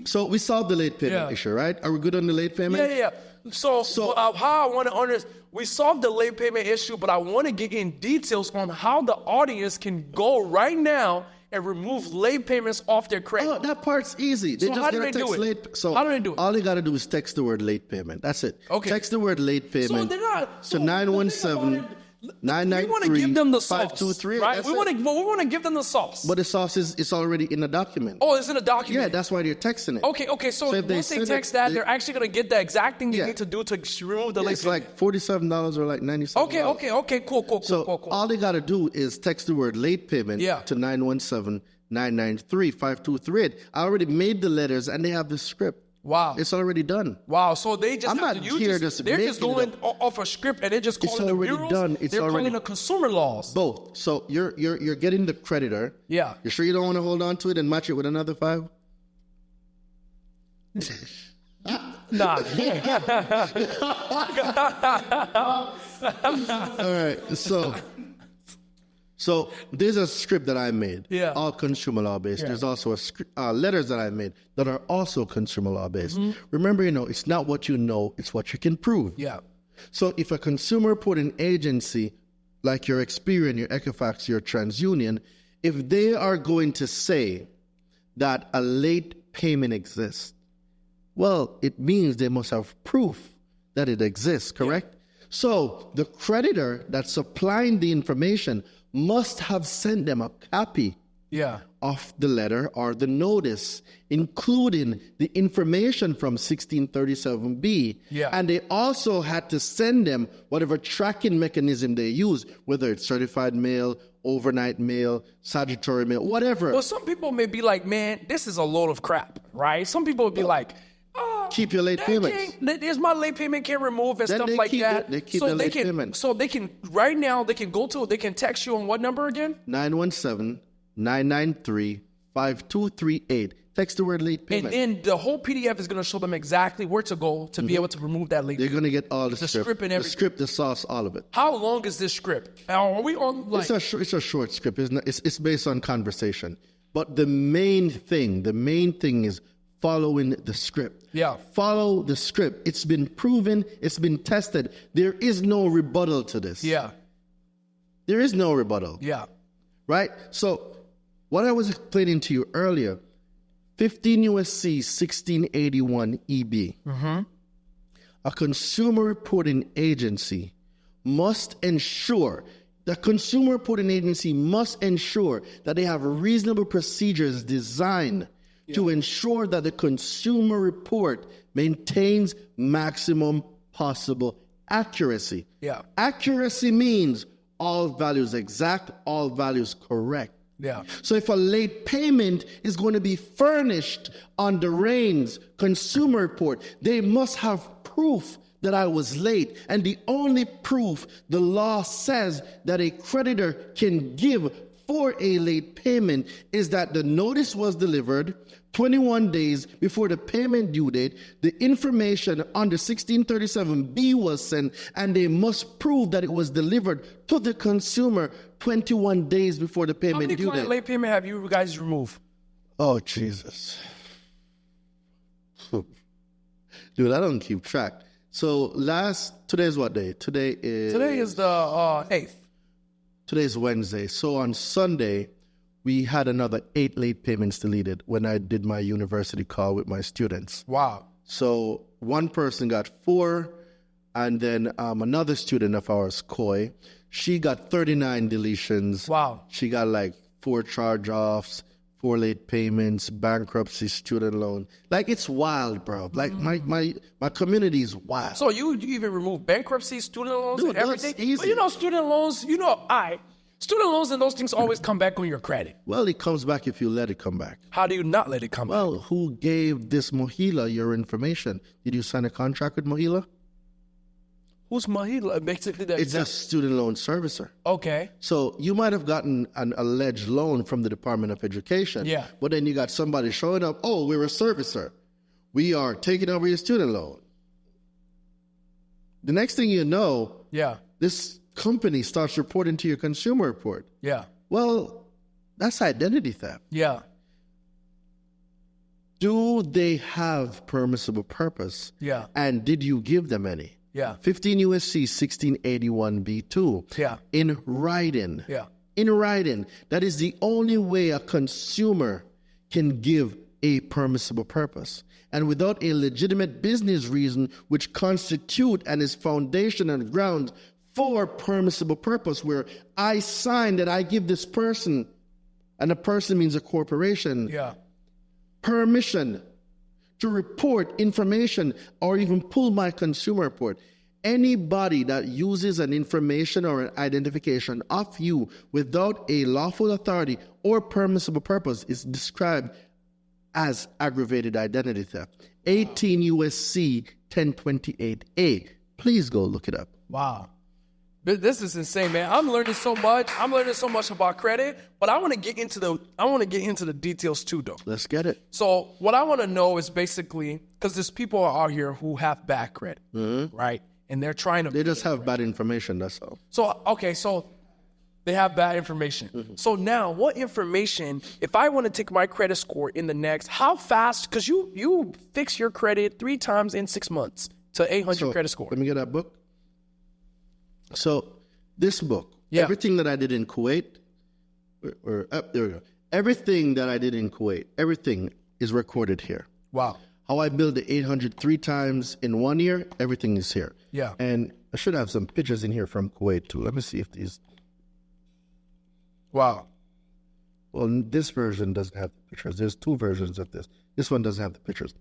So we solved the late payment
Yeah.
issue, right? Are we good on the late payment?
Yeah. So how I want to understand, we solved the late payment issue, but I want to get in details on how the audience can go right now and remove late payments off their credit.
Oh, that part's easy. They
So
just
how do
gotta
they do
text
it?
late. So
How do they do it?
all they gotta do is text the word late payment. That's it.
Okay.
Text the word late payment.
So they're not.
So 917
we want to give them the sauce,
523.
right?
That's
We
it.
want to give them the sauce.
But the sauce is already in the document.
Oh, it's in a document.
Yeah, that's why they're texting it.
Okay. So
if they
once they
send
text
it,
that,
they-
they're actually gonna get the exact thing they
Yeah.
need to do to remove the late
It's
payment.
like $47 or like $97.
Okay. Cool.
So all they gotta do is text the word late payment
Yeah.
to 917-993-5238. I already made the letters and they have the script.
Wow.
It's already done.
Wow. So they just
I'm
have
not
to,
here just
they're just
making it
going off a script and they're just calling the
already
bureaus.
done. It's
they're
already-
calling the consumer laws.
Both. So you're getting the creditor.
Yeah.
You sure you don't want to hold on to it and match it with another 5?
Nah.
All right. So there's a script that I made.
Yeah.
All consumer law based.
Yeah.
There's also letters that I made that are also consumer law based.
Mm-hmm.
Remember, it's not what you know, it's what you can prove.
Yeah.
So if a consumer reporting agency, like your Experian, your Equifax, your TransUnion, if they are going to say that a late payment exists, well, it means they must have proof that it exists, correct? So the creditor that's supplying the information must have sent them a copy
Yeah.
of the letter or the notice, including the information from 1637B.
Yeah.
And they also had to send them whatever tracking mechanism they use, whether it's certified mail, overnight mail, statutory mail, whatever.
Well, some people may be like, man, this is a load of crap, right? Some people would be like,
Keep your late
that
payments.
there's my late payment can't remove and
Then
stuff
they
like
keep
that.
it- they keep the late payment.
So they can right now they can text you on what number again?
917-993-5238. Text the word late
And
payment.
then the whole PDF is going to show them exactly where to go to be able to remove that late
They're
payment.
going to get all the script.
script and
the
everything.
script, the sauce, all of it.
How long is this script? Are we on like?
It's a short script. It's based on conversation. But the main thing is following the script.
Yeah.
Follow the script. It's been proven. It's been tested. There is no rebuttal to this.
Yeah.
There is no rebuttal.
Yeah.
Right? So what I was explaining to you earlier, 15 USC 1681 EB. A consumer reporting agency must ensure that they have reasonable procedures designed to ensure that the consumer report maintains maximum possible accuracy.
Yeah.
Accuracy means all values exact, all values correct.
Yeah.
So if a late payment is going to be furnished on the RAINS consumer report, they must have proof that I was late. And the only proof the law says that a creditor can give for a late payment is that the notice was delivered 21 days before the payment due date, the information under 1637B was sent, and they must prove that it was delivered to the consumer 21 days before the
How
payment
many
due
client
date.
late payment have you guys removed?
Oh, Jesus. Dude, I don't keep track. So today's what day? Today is
the 8th.
Today's Wednesday. So on Sunday, we had another 8 late payments deleted when I did my university call with my students.
Wow.
So one person got 4, and then another student of ours, Koi, she got 39 deletions.
Wow.
She got like 4 charge-offs, 4 late payments, bankruptcy, student loan. Like, it's wild, bro. Like, my community is wild.
So you even remove bankruptcy, student loans,
Dude,
and everything?
that's easy.
But you know, student loans, student loans and those things always come back on your credit.
Well, it comes back if you let it come back.
How do you not let it come back?
Well, who gave this Mohila your information? Did you sign a contract with Mohila?
Who's Mahila? Basically,
It's a student loan servicer.
Okay.
So you might have gotten an alleged loan from the Department of Education.
Yeah.
But then you got somebody showing up, oh, we're a servicer. We are taking over your student loan. The next thing you know,
Yeah.
this company starts reporting to your consumer report.
Yeah.
Well, that's identity theft.
Yeah.
Do they have permissible purpose?
Yeah.
And did you give them any?
Yeah.
15 USC 1681B2.
Yeah.
In writing.
Yeah.
In writing. That is the only way a consumer can give a permissible purpose. And without a legitimate business reason which constitute and is foundation and ground for permissible purpose, where I sign that I give this person, and a person means a corporation,
Yeah.
permission to report information or even pull my consumer report. Anybody that uses an information or an identification of you without a lawful authority or permissible purpose is described as aggravated identity theft. 18 USC 1028A. Please go look it up.
Wow. This is insane, man. I'm learning so much. I'm learning so much about credit, but I want to get into the details too, though.
Let's get it.
So what I want to know is basically, because there's people out here who have bad credit, right? And they're trying to.
They just have bad information, that's all.
So okay, so they have bad information. So now, what information? If I want to take my credit score in the next, how fast? Because you fix your credit 3 times in 6 months to 800 credit score.
Let me get that book. So this book,
Yeah.
everything that I did in Kuwait, there we go. Everything that I did in Kuwait, everything is recorded here.
Wow.
How I built the 800 3 times in 1 year, everything is here.
Yeah.
And I should have some pictures in here from Kuwait too. Let me see if these.
Wow.
Well, this version doesn't have the pictures. There's 2 versions of this. This one doesn't have the pictures.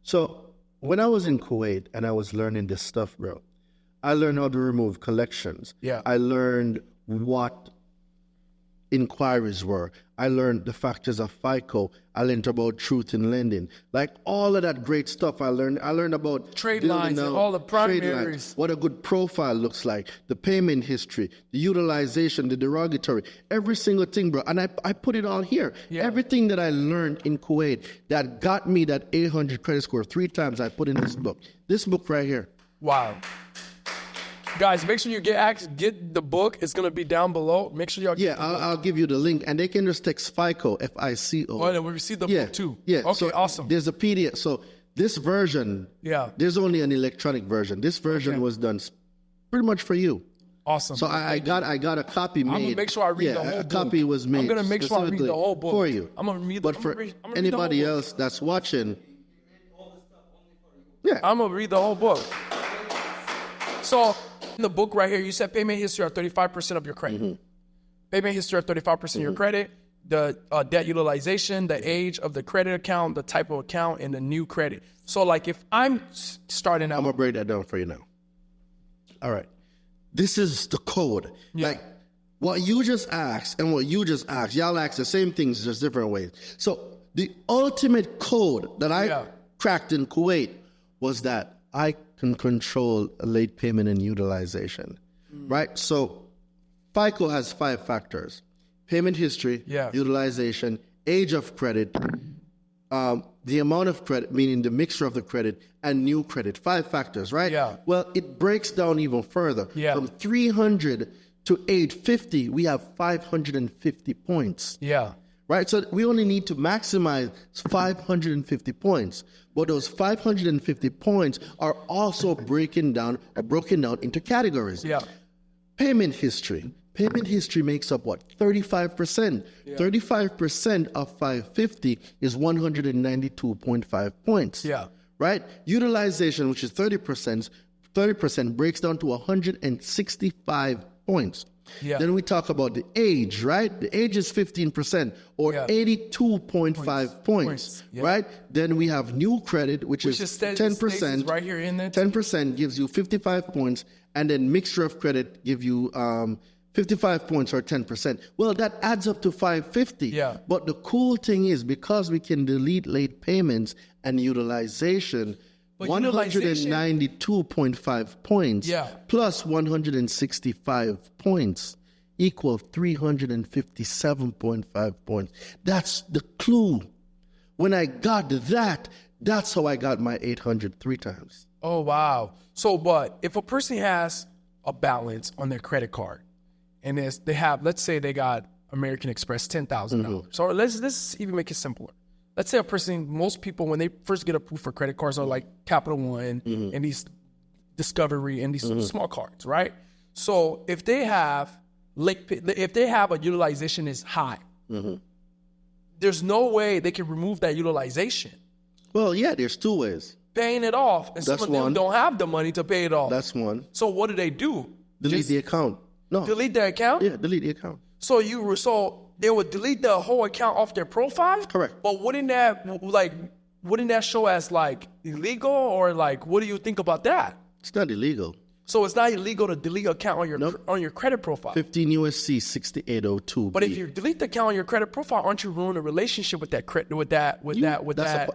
So when I was in Kuwait and I was learning this stuff, bro, I learned how to remove collections.
Yeah.
I learned what inquiries were. I learned the factors of FICO. I learned about truth in lending. Like all of that great stuff I learned. I learned about
Trade
building
lines and
out
all the
trade
primaries.
lines, what a good profile looks like, the payment history, the utilization, the derogatory, every single thing, bro. And I put it all here.
Yeah.
Everything that I learned in Kuwait that got me that 800 credit score 3 times, I put in this book. This book right here.
Wow. Guys, make sure you get the book. It's going to be down below. Make sure y'all
Yeah,
get the book.
I'll give you the link, and they can just text FICO, FICO.
Oh, and we received the book too.
Yeah.
Okay,
So
awesome.
There's a PDF. So this version,
Yeah.
there's only an electronic version. This version was done pretty much for you.
Awesome.
So I got a copy made.
I'm gonna make sure I read the whole
a
book.
copy was made.
I'm gonna make sure I read the
specifically
whole book.
for you.
I'm gonna read.
But
I'm
for
gonna read the whole
anybody
book.
else that's watching,
I'm gonna read the whole book. So in the book right here, you said payment history of 35% of your credit. Payment history of 35% of your credit, the debt utilization, the age of the credit account, the type of account, and the new credit. So like if I'm starting out,
I'm gonna break that down for you now. All right, this is the code.
Yeah.
Like what you just asked and what you just asked, y'all asked the same things, just different ways. So the ultimate code that I cracked in Kuwait was that I can control late payment and utilization, right? So FICO has 5 factors: payment history, utilization, age of credit, the amount of credit, meaning the mixture of the credit, and new credit. 5 factors, right?
Yeah.
Well, it breaks down even further.
Yeah.
From 300 to 850, we have 550 points.
Yeah.
Right? So we only need to maximize 550 points. But those 550 points are also broken down into categories.
Yeah.
Payment history. Payment history makes up what? 35%. 35% of 550 is 192.5 points.
Yeah.
Right? Utilization, which is 30% breaks down to 165 points.
Yeah.
Then we talk about the age, right? The age is 15% or 82.5 points, right? Then we have new credit, which is 10%.
Right here in there.
10% gives you 55 points, and then mixture of credit give you 55 points or 10%. Well, that adds up to 550.
Yeah.
But the cool thing is, because we can delete late payments and utilization, 192.5 points plus 165 points equal 357.5 points. That's the clue. When I got that, that's how I got my 800 3 times.
Oh, wow. So, but if a person has a balance on their credit card, and they have, let's say they got American Express $10,000. So let's even make it simpler. Let's say a person, most people, when they first get approved for credit cards, are like Capital One and these Discovery and these small cards, right? So if they have a utilization is high, there's no way they can remove that utilization.
Well, yeah, there's 2 ways.
Paying it off, and some of them don't have the money to pay it off.
That's one.
So what do they do?
Delete the account. No.
Delete their account?
Yeah, delete the account.
So they would delete the whole account off their profile?
Correct.
But wouldn't that show as like illegal, or like, what do you think about that?
It's not illegal.
So it's not illegal to delete an account on your credit profile.
15 USC 6802.
But if you delete the account on your credit profile, aren't you ruining a relationship with that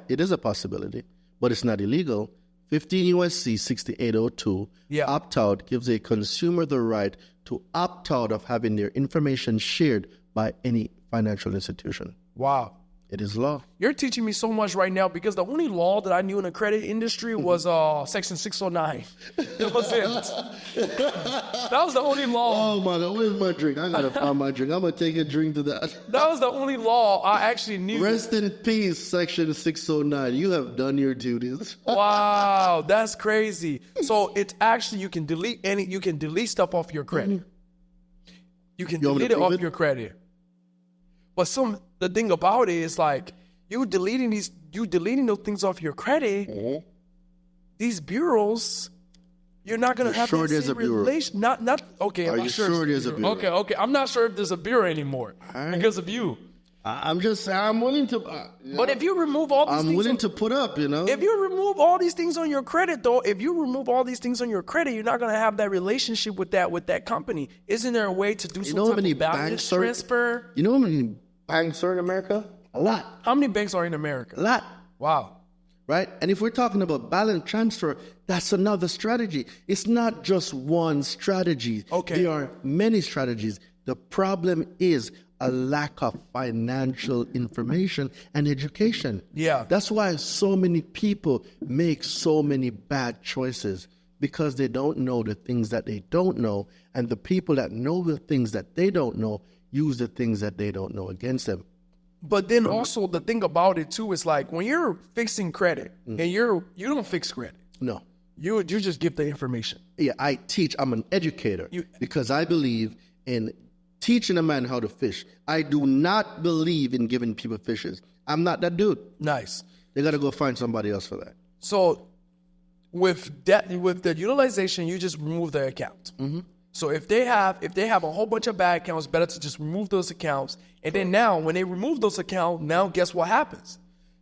It is a possibility, but it's not illegal. 15 USC 6802. Opt out gives a consumer the right to opt out of having their information shared by any financial institution.
Wow.
It is law.
You're teaching me so much right now, because the only law that I knew in the credit industry was Section 609. That was it. That was the only law.
Oh my God, where's my drink? I gotta find my drink. I'm gonna take a drink to that.
That was the only law I actually knew.
Rest in peace, Section 609. You have done your duties.
Wow, that's crazy. So it's actually, you can delete stuff off your credit. You can delete it off your credit. But the thing about it is, like, you deleting those things off your credit. These bureaus, you're not gonna have that same relation. Not okay.
Are you sure there's a bureau?
Okay. I'm not sure if there's a bureau anymore because of you.
I'm willing to.
But if you remove all these things,
I'm willing to put up.
If you remove all these things on your credit, though, you're not gonna have that relationship with that company. Isn't there a way to do some type of balance transfer?
You know how many banks are in America? A lot.
How many banks are in America?
A lot.
Wow.
Right? And if we're talking about balance transfer, that's another strategy. It's not just one strategy.
Okay.
There are many strategies. The problem is a lack of financial information and education.
Yeah.
That's why so many people make so many bad choices, because they don't know the things that they don't know, and the people that know the things that they don't know use the things that they don't know against them.
But then also the thing about it too is, like, when you're fixing credit and you don't fix credit.
No.
You just give the information.
Yeah, I teach. I'm an educator because I believe in teaching a man how to fish. I do not believe in giving people fishes. I'm not that dude.
Nice.
They got to go find somebody else for that.
So with the utilization, you just remove the account. So if they have a whole bunch of bad accounts, better to just remove those accounts. And then now, when they remove those accounts, now guess what happens?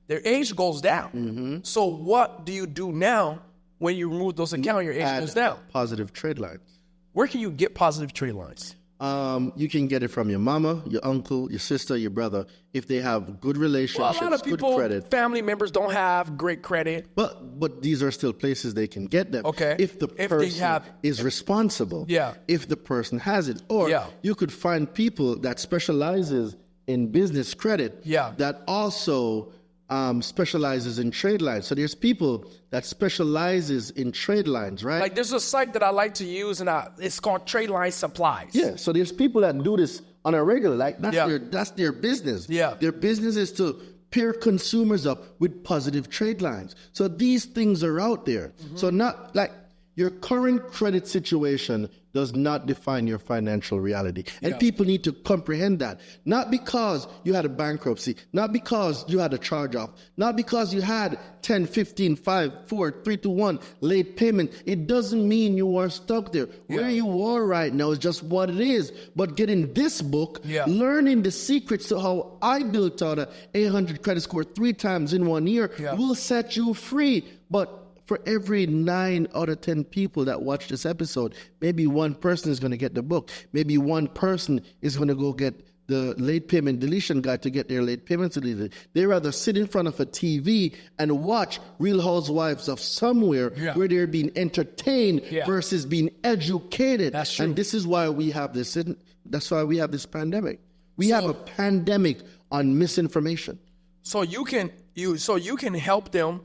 Their age goes down. So what do you do now when you remove those accounts? Your age goes down.
Positive trade lines.
Where can you get positive trade lines?
You can get it from your mama, your uncle, your sister, your brother, if they have good relationships,
Well, a lot of
good
people,
credit.
family members don't have great credit.
But these are still places they can get them.
Okay.
If the
If they
person
have-
is responsible.
Yeah.
If the person has it. Or
Yeah.
you could find people that specializes in business credit.
Yeah.
That also specializes in trade lines. So there's people that specializes in trade lines, right?
Like there's a site that I like to use, and it's called Trade Line Supplies.
Yeah, so there's people that do this on a regular, like
Yeah.
that's their business.
Yeah.
Their business is to pair consumers up with positive trade lines. So these things are out there. So not like your current credit situation does not define your financial reality. And people need to comprehend that. Not because you had a bankruptcy, not because you had a charge off, not because you had 10, 15, 5, 4, 3, 2, 1 late payment. It doesn't mean you are stuck there. Where you are right now is just what it is. But getting this book, learning the secrets to how I built out a 800 credit score 3 times in 1 year will set you free. But for every 9 out of 10 people that watch this episode, maybe one person is going to get the book. Maybe one person is going to go get the late payment deletion guide to get their late payments deleted. They rather sit in front of a TV and watch Real Housewives of Somewhere where they're being entertained versus being educated.
That's true.
And this is why we have this. That's why we have this pandemic. We have a pandemic on misinformation.
So you can help them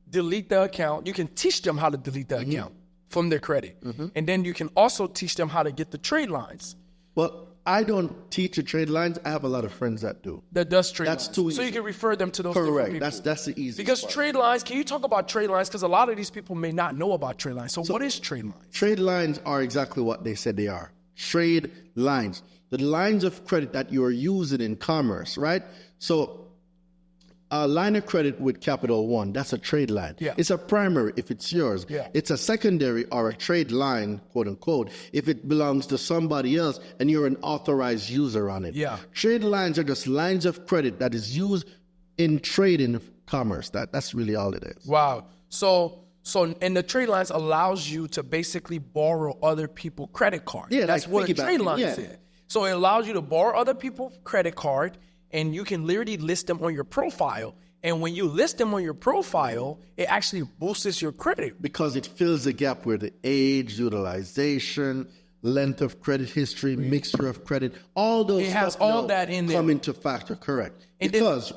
delete the account. You can teach them how to delete the account from their credit. And then you can also teach them how to get the trade lines.
Well, I don't teach the trade lines. I have a lot of friends that do.
That does trade
That's
lines.
too
So
easy.
you can refer them to those different
Correct.
people.
That's the easiest
Because
part.
trade lines, can you talk about trade lines? Because a lot of these people may not know about trade lines. So what is trade lines?
Trade lines are exactly what they said they are. Trade lines. The lines of credit that you're using in commerce, right? So a line of credit with Capital One, that's a trade line.
Yeah.
It's a primary if it's yours.
Yeah.
It's a secondary or a trade line, quote unquote, if it belongs to somebody else and you're an authorized user on it.
Yeah.
Trade lines are just lines of credit that is used in trading commerce. That's really all it is.
Wow. So and the trade lines allows you to basically borrow other people's credit cards.
Yeah,
That's
like
what a
piggyback.
trade line
Yeah.
is. So it allows you to borrow other people's credit card, and you can literally list them on your profile. And when you list them on your profile, it actually boosts your credit.
Because it fills the gap where the age, utilization, length of credit history, mixture of credit, all those
It has
stuff
all
now
that in there.
come into factor, correct.
And then-
because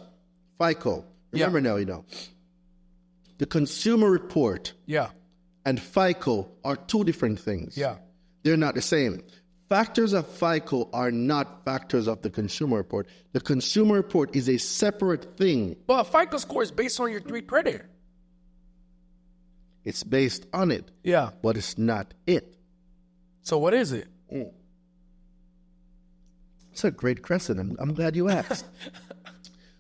FICO, remember now, the consumer report
Yeah.
and FICO are 2 different things.
Yeah.
They're not the same. Factors of FICO are not factors of the consumer report. The consumer report is a separate thing.
But a FICO score is based on your 3 credit.
It's based on it,
Yeah.
but it's not it.
So what is it?
It's a great question. I'm glad you asked.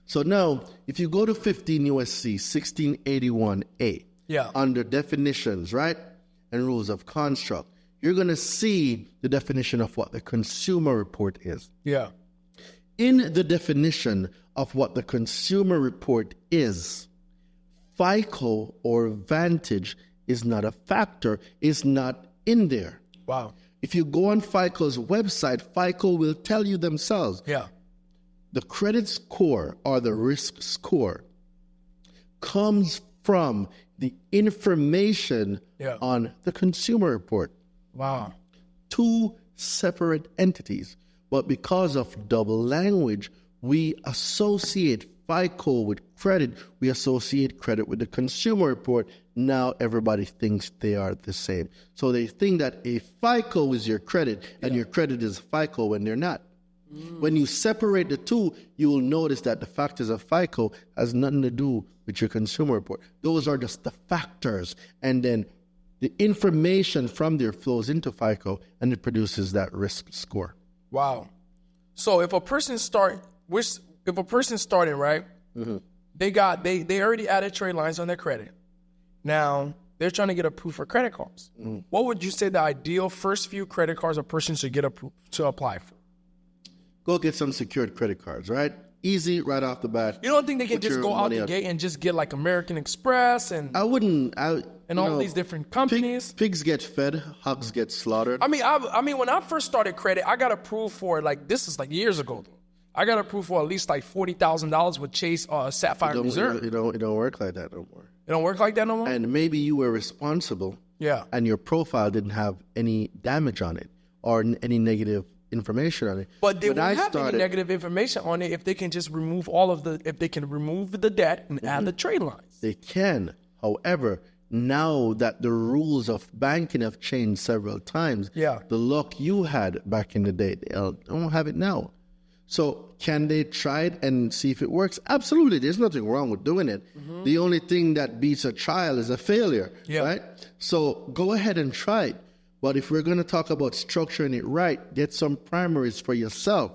So now, if you go to 15 USC 1681A, under definitions, right, and rules of construct, you're going to see the definition of what the consumer report is.
Yeah.
In the definition of what the consumer report is, FICO or Vantage is not a factor, is not in there.
Wow.
If you go on FICO's website, FICO will tell you themselves.
Yeah.
The credit score or the risk score comes from the information on the consumer report.
Wow.
2 separate entities. But because of double language, we associate FICO with credit. We associate credit with the consumer report. Now everybody thinks they are the same. So they think that a FICO is your credit and your credit is FICO when they're not. When you separate the 2, you will notice that the factors of FICO has nothing to do with your consumer report. Those are just the factors. And then the information from there flows into FICO and it produces that risk score.
Wow. So if a person starting, right, they already added trade lines on their credit. Now they're trying to get approved for credit cards. What would you say the ideal first few credit cards a person should get approved to apply for?
Go get some secured credit cards, right? Easy right off the bat.
You don't think they can
Put
just
your
go out
money
the
out.
gate and just get like American Express and
I wouldn't.
and all these different companies?
Pigs get fed, hogs get slaughtered.
I mean, when I first started credit, I got approved for like this is like years ago. I got approved for at least like $40,000 with Chase Sapphire Reserve.
It don't work like that no more.
It don't work like that no more.
And maybe you were responsible,
Yeah.
and your profile didn't have any damage on it or any negative information on it.
But they
When
won't
I
have
started-
any negative information on it if they can just remove if they can remove the debt and add the trade lines.
They can. However, now that the rules of banking have changed several times,
Yeah.
the luck you had back in the day, they don't have it now. So can they try it and see if it works? Absolutely. There's nothing wrong with doing it. The only thing that beats a trial is a failure,
Yeah.
right? So go ahead and try it. But if we're going to talk about structuring it right, get some primaries for yourself.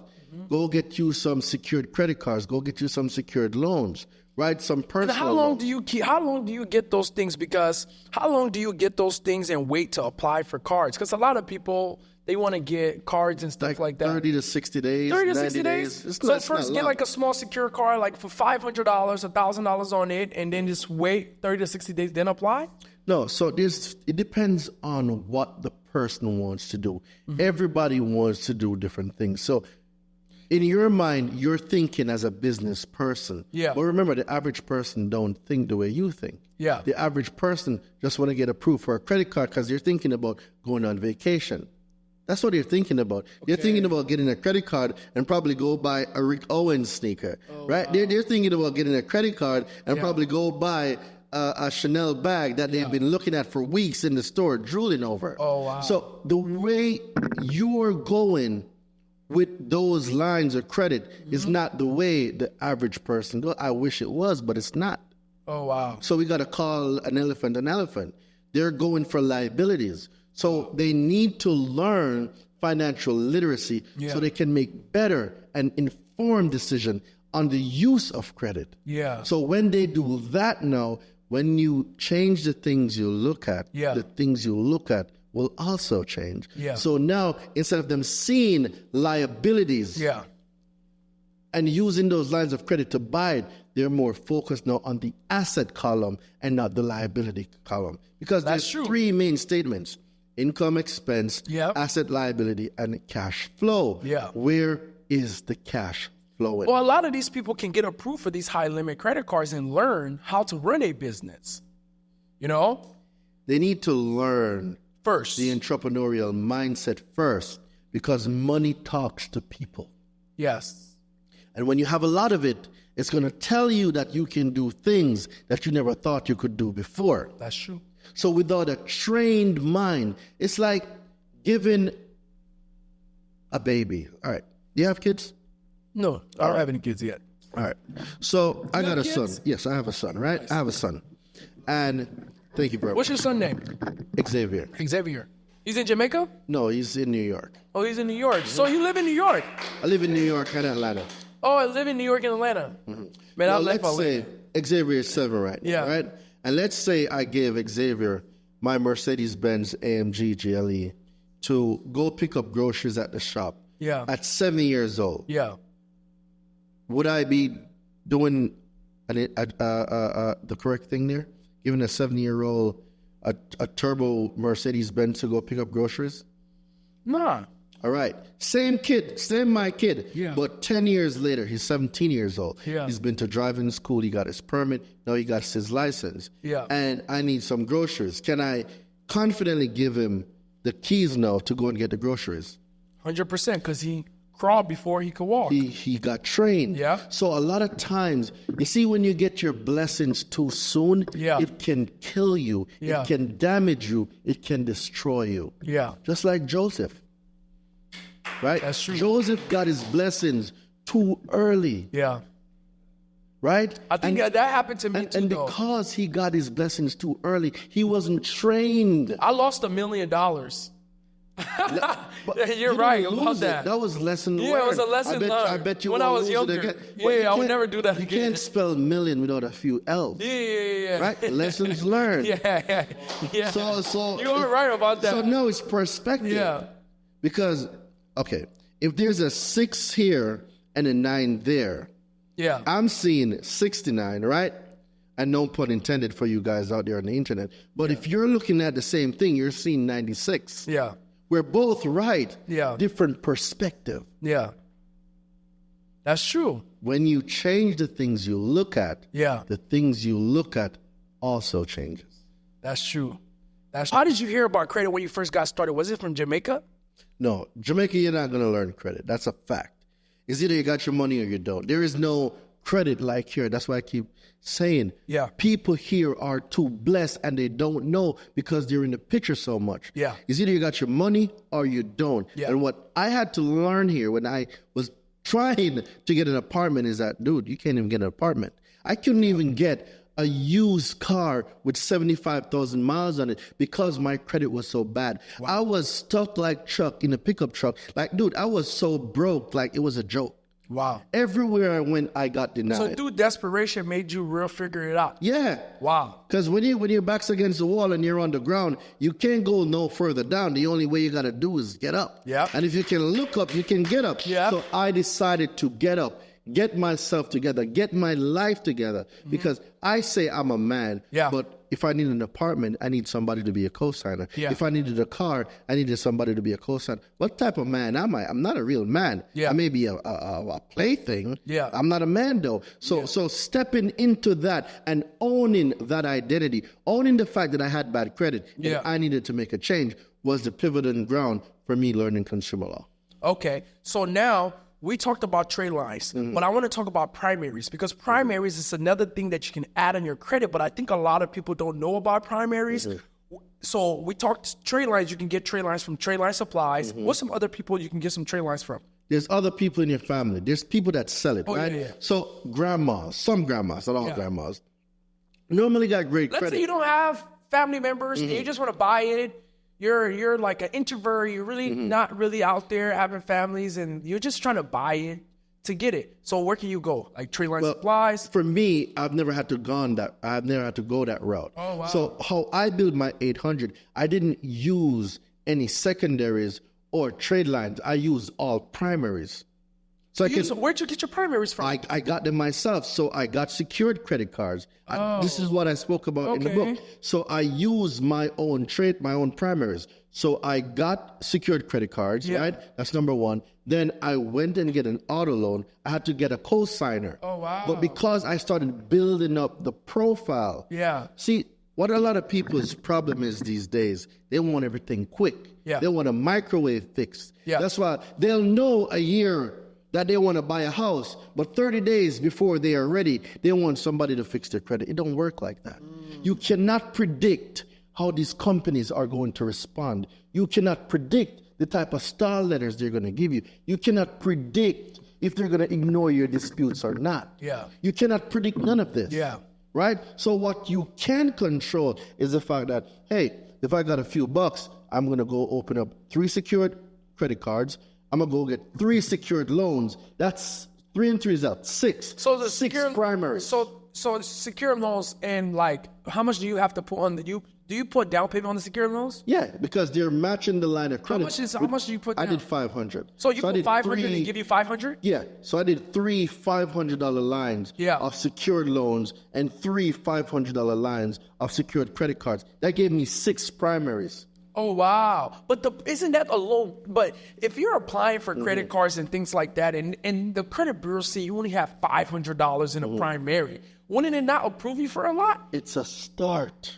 Go get you some secured credit cards. Go get you some secured loans. Right? Some personal
And how long
loans.
do you keep? How long do you get those things? Because how long do you get those things and wait to apply for cards? Because a lot of people they want to get cards and stuff like that.
30 to 60 days.
30 to
90
60 days.
It's
So
not, it's
first
not
get
long.
like a small secure card, like for $500, $1,000 on it, and then just wait 30 to 60 days, then apply.
No, so it depends on what the person wants to do.
Mm-hmm.
Everybody wants to do different things. So in your mind, you're thinking as a business person.
Yeah.
But remember, the average person don't think the way you think.
Yeah.
The average person just want to get approved for a credit card because they're thinking about going on vacation. That's what they're thinking about. They're thinking about getting a credit card and probably go buy a Rick Owens sneaker, right?
wow.
They're thinking about getting a credit card and probably go buy a Chanel bag that they've been looking at for weeks in the store, drooling over.
Oh, wow.
So the way you're going with those lines of credit is not the way the average person goes. I wish it was, but it's not.
Oh, wow.
So we got to call an elephant an elephant. They're going for liabilities. So they need to learn financial literacy so they can make better and informed decision on the use of credit.
Yeah.
So when they do that now, when you change the things you look at, the things you look at will also change.
Yeah.
So now, instead of them seeing liabilities
Yeah.
and using those lines of credit to buy it, they're more focused now on the asset column and not the liability column. Because
That's
there's
true.
three main statements: income, expense,
Yep.
asset, liability, and cash flow.
Yeah.
Where is the cash flowing?
Well, a lot of these people can get approved for these high limit credit cards and learn how to run a business. You know,
They need to learn
first.
the entrepreneurial mindset first, because money talks to people.
Yes.
And when you have a lot of it, it's going to tell you that you can do things that you never thought you could do before.
That's true.
So without a trained mind, it's like giving a baby. All right. Do you have kids?
No, I don't have any kids yet.
All right. So I got a son.
kids?
Yes, I have a son, right? I have a son. And thank you very
What's your son name?
much. Xavier.
Xavier. He's in Jamaica?
No, he's in New York.
Oh, he's in New York. So you live in New York?
I live in New York and Atlanta.
Oh, I live in New York and Atlanta. Man, I
Well,
left
let's say Xavier is 7 right now,
Yeah.
right? And let's say I gave Xavier my Mercedes-Benz AMG GLE to go pick up groceries at the shop
Yeah.
at 7 years old.
Yeah.
Would I be doing the correct thing there? Giving a 7-year-old a turbo Mercedes-Benz to go pick up groceries?
Nah.
All right. Same kid, same my kid.
Yeah.
But 10 years later, he's 17 years old.
Yeah.
He's been to driving school. He got his permit. Now he got his license.
Yeah.
And I need some groceries. Can I confidently give him the keys now to go and get the groceries?
100% because he crawled before he could walk.
He got trained.
Yeah.
So a lot of times, you see, when you get your blessings too soon,
Yeah.
it can kill you.
Yeah.
It can damage you. It can destroy you.
Yeah.
Just like Joseph. Right?
That's true.
Joseph got his blessings too early.
Yeah.
Right?
I think that happened to me too,
and
though.
because he got his blessings too early, he wasn't trained.
I lost $1 million.
But
You're
you
right
didn't
about
lose it.
that.
That was lesson learned.
Yeah, it was a lesson
I
learned.
bet you
When
won't
I was
lose it
younger.
again.
Yeah,
Well, you
I would
can't-
never do that
You
again.
can't spell million without a few L's.
Yeah.
Right? Lessons learned.
Yeah.
So
You were right about that.
So no, it's perspective.
Yeah.
Because, okay, if there's a 6 here and a 9 there,
Yeah.
I'm seeing 69, right? And no pun intended for you guys out there on the internet. But if you're looking at the same thing, you're seeing 96.
Yeah.
We're both right.
Yeah.
Different perspective.
Yeah. That's true.
When you change the things you look at,
Yeah.
the things you look at also changes.
That's true. How did you hear about credit when you first got started? Was it from Jamaica?
No, Jamaica, you're not going to learn credit. That's a fact. It's either you got your money or you don't. There is no credit like here. That's why I keep saying,
Yeah.
people here are too blessed and they don't know because they're in the picture so much.
Yeah.
It's either you got your money or you don't.
Yeah.
And what I had to learn here when I was trying to get an apartment is that, dude, you can't even get an apartment. I couldn't even get a used car with 75,000 miles on it because my credit was so bad. I was stuck like Chuck in a pickup truck. Like, dude, I was so broke, like it was a joke.
Wow.
Everywhere I went, I got denied.
So through desperation made you real figure it out.
Yeah.
Wow.
Because when your back's against the wall and you're on the ground, you can't go no further down. The only way you got to do is get up.
Yeah.
And if you can look up, you can get up.
Yeah.
So I decided to get up, get myself together, get my life together. Because I say I'm a man,
Yeah.
but if I need an apartment, I need somebody to be a co-signer.
Yeah.
If I needed a car, I needed somebody to be a co-signer. What type of man am I? I'm not a real man.
Yeah.
I may be a plaything.
Yeah.
I'm not a man though. So stepping into that and owning that identity, owning the fact that I had bad credit
Yeah.
and I needed to make a change was the pivoting ground for me learning consumer law.
Okay. So now we talked about trade lines, but I want to talk about primaries because primaries is another thing that you can add on your credit, but I think a lot of people don't know about primaries. So we talked trade lines. You can get trade lines from Trade Line Supplies. What's some other people you can get some trade lines from?
There's other people in your family. There's people that sell it, right?
yeah.
So grandmas, some grandmas, not all
Yeah.
grandmas, normally got great
Let's
credit.
say you don't have family members and you just want to buy it. You're like an introvert. You're really not really out there having families, and you're just trying to buy it to get it. So where can you go? Like Trade Line Supplies?
For me, I've never had to go that route.
Oh, wow.
So how I build my 800, I didn't use any secondaries or trade lines. I used all primaries. So
Where'd you get your primaries from?
I got them myself. So I got secured credit cards. This is what I spoke about in the
Okay.
book. So I use my own primaries. So I got secured credit cards, right? That's number one. Then I went and get an auto loan. I had to get a co-signer.
Oh, wow.
But because I started building up the profile.
Yeah.
See, what a lot of people's problem is these days, they want everything quick.
Yeah.
They want a microwave fix.
Yeah.
That's why they'll know a year that they want to buy a house, but 30 days before they are ready, they want somebody to fix their credit. It don't work like that. You cannot predict how these companies are going to respond. You cannot predict the type of star letters they're going to give you. You cannot predict if they're going to ignore your disputes or not.
Yeah.
You cannot predict none of this.
Yeah.
Right? So what you can control is the fact that, hey, if I got a few bucks, I'm going to go open up 3 secured credit cards. I'm going to go get 3 secured loans. That's 3 and 3 is out. 6.
So the
6
secure
primaries.
So secure loans, and like how much do you have to put on do you put down payment on the secure loans?
Yeah, because they're matching the line of credit.
How much do you put down?
I did 500.
So you
I
put
did
500
3
and give you 500?
Yeah, so I did 3 $500 lines
Yeah.
of secured loans and 3 $500 lines of secured credit cards. That gave me 6 primaries.
Oh wow! But isn't that a low? But if you're applying for credit cards and things like that, and the credit bureau see you only have $500 in a primary, wouldn't it not approve you for a lot?
It's a start.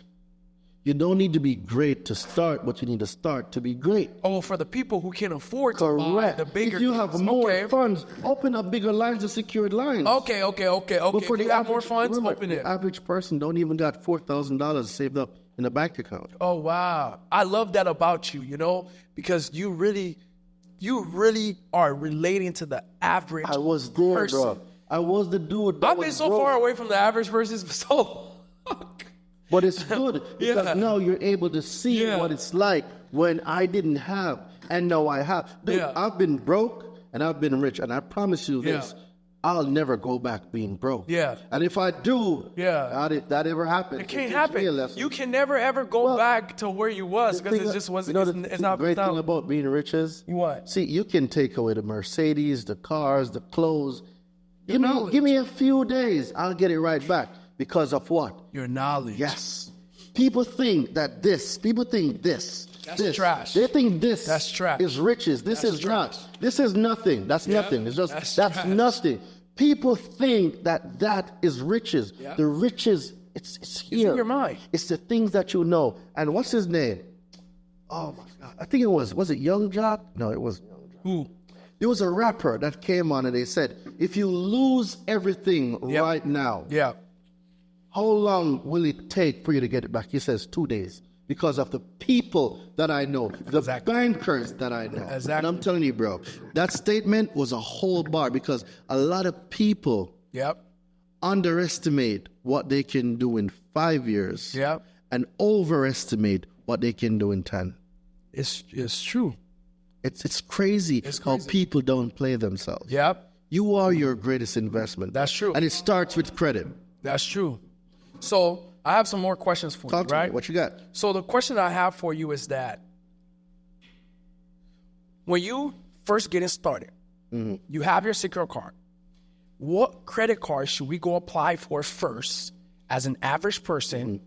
You don't need to be great to start, but you need to start to be great.
Oh, for the people who can afford to buy
Correct.
the bigger.
If you have
things.
more
Okay.
funds, open up bigger lines of secured lines.
Okay.
But for
If you have more funds,
remember,
open it.
the average person don't even got $4,000 saved up in a bank account.
Oh wow! I love that about you. Because you really are relating to the average.
I was there,
person.
bro. I was the dude. That
I've been
was
so
broke.
far away from the average person for so long.
But it's good because
Yeah.
now you're able to see
Yeah.
what it's like when I didn't have and now I have. Dude,
Yeah.
I've been broke and I've been rich, and I promise you this.
Yeah.
I'll never go back being broke.
Yeah.
And if I do,
Yeah.
that ever happens.
It can't
teach
happen.
me a lesson.
You can never ever go
Well,
back to where you was because it just wasn't. It's not.
great
it's not-
thing about being rich is
What?
See, you can take away the Mercedes, the cars, the clothes, Give me a few days. I'll get it right back. Because of what?
Your knowledge.
Yes. People think this.
That's trash.
They think this
That's trash.
is riches. This
That's
is
trash.
not. This is nothing. That's nothing. It's just, that's
trash.
nothing. People think that is riches.
Yeah.
The riches, it's here.
in your mind.
It's the things that you know. And what's his name? Oh my God. I think it was it Young Jock? No, it wasn't Young Jock.
Who?
There was a rapper that came on and they said, if you lose everything right now,
Yeah.
how long will it take for you to get it back? He says 2 days. Because of the people that I know, the bankers that I know.
Exactly.
And I'm telling you, bro, that statement was a whole bar because a lot of people
Yep.
underestimate what they can do in 5 years
Yep.
and overestimate what they can do in 10.
It's true.
It's crazy how people don't play themselves.
Yep.
You are your greatest investment.
That's true.
And it starts with credit.
That's true. So I have some more questions for
Talk
you,
to
right?
me. What you got?
So the question I have for you is that when you first getting started, you have your secure card. What credit card should we go apply for first as an average person?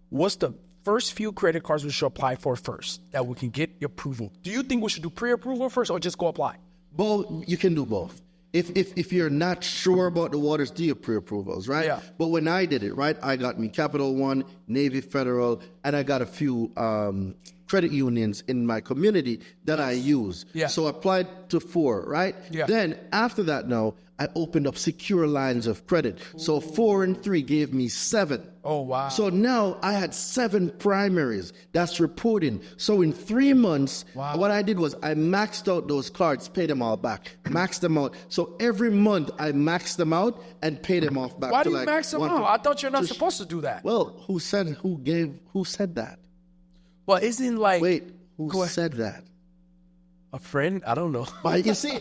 What's the first few credit cards we should apply for first that we can get approval? Do you think we should do pre-approval first or just go apply?
Both. You can do both. If you're not sure about the waters, do your pre-approvals, right?
Yeah.
But when I did it, right, I got me Capital One, Navy Federal, and I got a few credit unions in my community that I use.
Yeah.
So I applied to 4, right?
Yeah.
Then after that now, I opened up secure lines of credit. So 4 and 3 gave me 7.
Oh, wow.
So now I had 7 primaries. That's reporting. So in 3 months, what I did was I maxed out those cards, paid them all back, maxed them out. So every month I maxed them out and paid them off back.
Why
to
do you max them out? I thought you're not supposed to do that.
Well, who said that?
Well, isn't like
Wait, who said that?
a friend? I don't know.
But you see,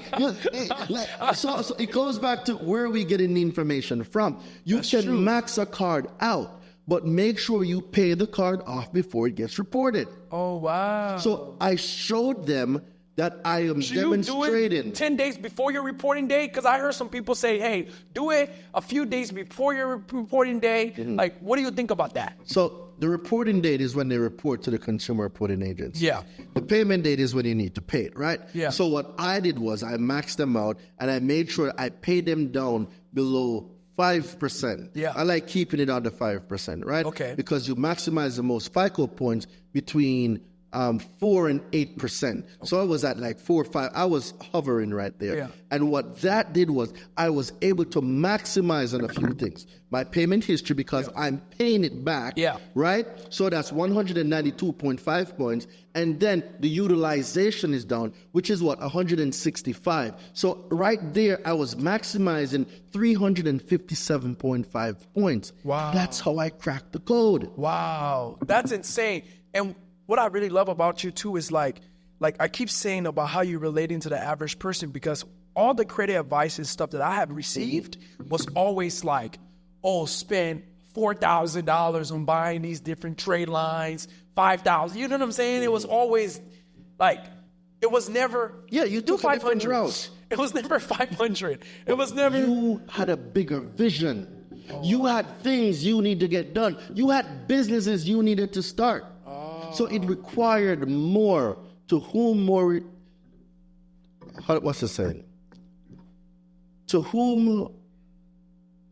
so it goes back to where we getting the information from. You can max a card out, but make sure you pay the card off before it gets reported.
Oh, wow.
So I showed them that I am demonstrating.
You do it 10 days before your reporting day? Because I heard some people say, hey, do it a few days before your reporting day. Like, what do you think about that?
So the reporting date is when they report to the consumer reporting agents.
Yeah.
The payment date is when you need to pay it, right?
Yeah.
So what I did was I maxed them out and I made sure I paid them down below 5%.
Yeah.
I like keeping it under 5%, right?
Okay.
Because you maximize the most FICO points between 4 and 8%. So I was at like 4 or 5. I was hovering right there.
Yeah.
And what that did was I was able to maximize on a few things. My payment history, because I'm paying it back.
Yeah.
Right? So that's 192.5 points. And then the utilization is down, which is what? 165. So right there, I was maximizing 357.5 points.
Wow.
That's how I cracked the code.
Wow. That's insane. And what I really love about you too is like I keep saying about how you're relating to the average person, because all the credit advice and stuff that I have received was always like, oh, spend $4,000 on buying these different trade lines, $5,000. You know what I'm saying? It was always like, it was never.
Yeah, you
do
took a different
500.
route.
It was never 500. It was never.
You had a bigger vision. You had things you need to get done. You had businesses you needed to start. So it required more. To whom more? What's the saying? To whom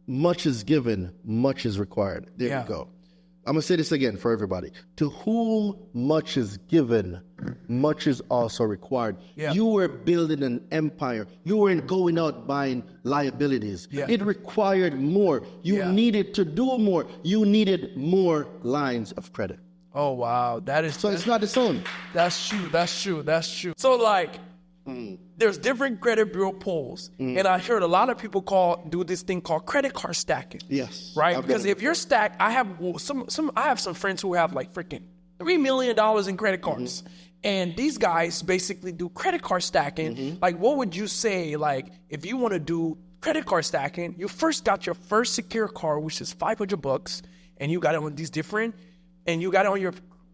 much is given, much is required. There you go. I'm going to say this again for everybody. To whom much is given, much is also required.
Yeah.
You were building an empire. You weren't going out buying liabilities.
Yeah.
It required more. You needed to do more. You needed more lines of credit.
Oh, wow.
So it's not its own.
That's true. So like, there's different credit bureau polls. And I heard a lot of people do this thing called credit card stacking.
Yes.
Right? Because if you're stacked, I have some friends who have like freaking $3 million in credit cards. And these guys basically do credit card stacking. Like, what would you say, like, if you want to do credit card stacking, you first got your first secure card, which is $500, and you got it on these different, and you got it on your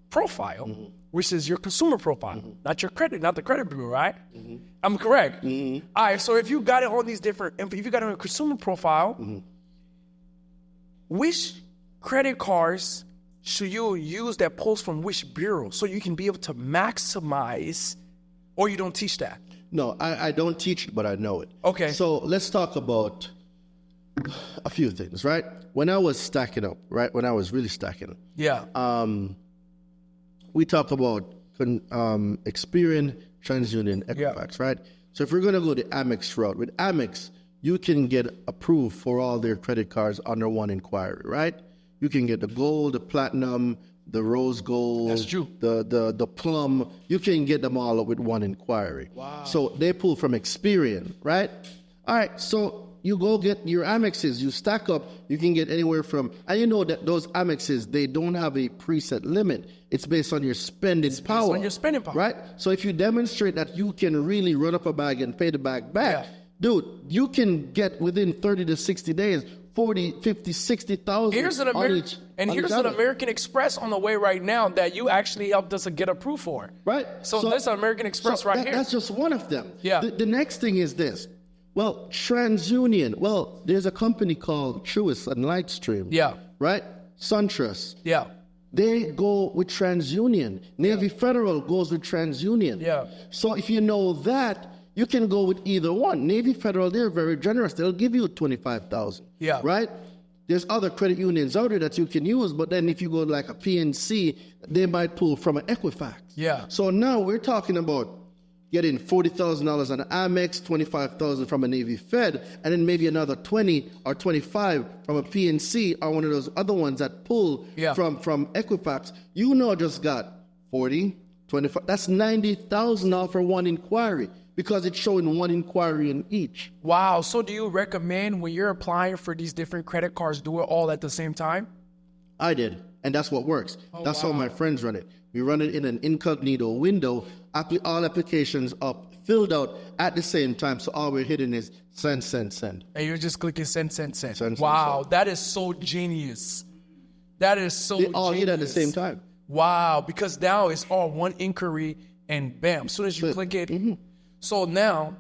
profile. which is your consumer profile, not the credit bureau, right? I'm correct. All right, so if you got it on these different, if you got it on a consumer profile, which credit cards should you use that pulls from which bureau so you can be able to maximize, or you don't teach that?
No, I don't teach it, but I know it.
Okay.
So let's talk about a few things, right? When I was stacking up, right? When I was really stacking up,
Yeah.
we talk about Experian, TransUnion, Equifax, right? So if we're going to go the Amex route, with Amex, you can get approved for all their credit cards under one inquiry, right? You can get the gold, the platinum, the rose gold,
That's true.
the plum. You can get them all with one inquiry.
Wow.
So they pull from Experian, right? All right, so you go get your Amexes, you stack up, you can get anywhere from, and you know that those Amexes, they don't have a preset limit. It's based on your spending power.
on your spending power.
Right? So if you demonstrate that you can really run up a bag and pay the bag back,
Yeah.
dude, you can get within 30 to 60 days, 40, 50, 60,000.
Here's an American Express on the way right now that you actually helped us get approved for.
Right?
So this is American Express right here.
That's just one of them.
Yeah.
The next thing is this. Well, TransUnion. Well, there's a company called Truist and Lightstream.
Yeah.
Right? SunTrust.
Yeah.
They go with TransUnion. Navy Federal goes with TransUnion.
Yeah.
So if you know that, you can go with either one. Navy Federal, they're very generous. They'll give you $25,000.
Yeah.
Right? There's other credit unions out there that you can use, but then if you go like a PNC, they might pull from an Equifax.
Yeah.
So now we're talking about getting $40,000 on Amex, $25,000 from a Navy Fed, and then maybe another 20 or 25 from a PNC or one of those other ones that pull from Equifax. You know, just got 40, 25. That's $90,000 for one inquiry because it's showing one inquiry in each.
Wow. So do you recommend when you're applying for these different credit cards, do it all at the same time?
I did, and that's what works. That's how my friends run it. We run it in an incognito window, all applications up, filled out at the same time. So all we're hitting is send, send, send.
And you're just clicking send.
Send,
wow,
send.
that is so genius. That is so
They all
genius.
hit at the same time.
Wow, because now it's all one inquiry and bam, as soon as you click it. So now,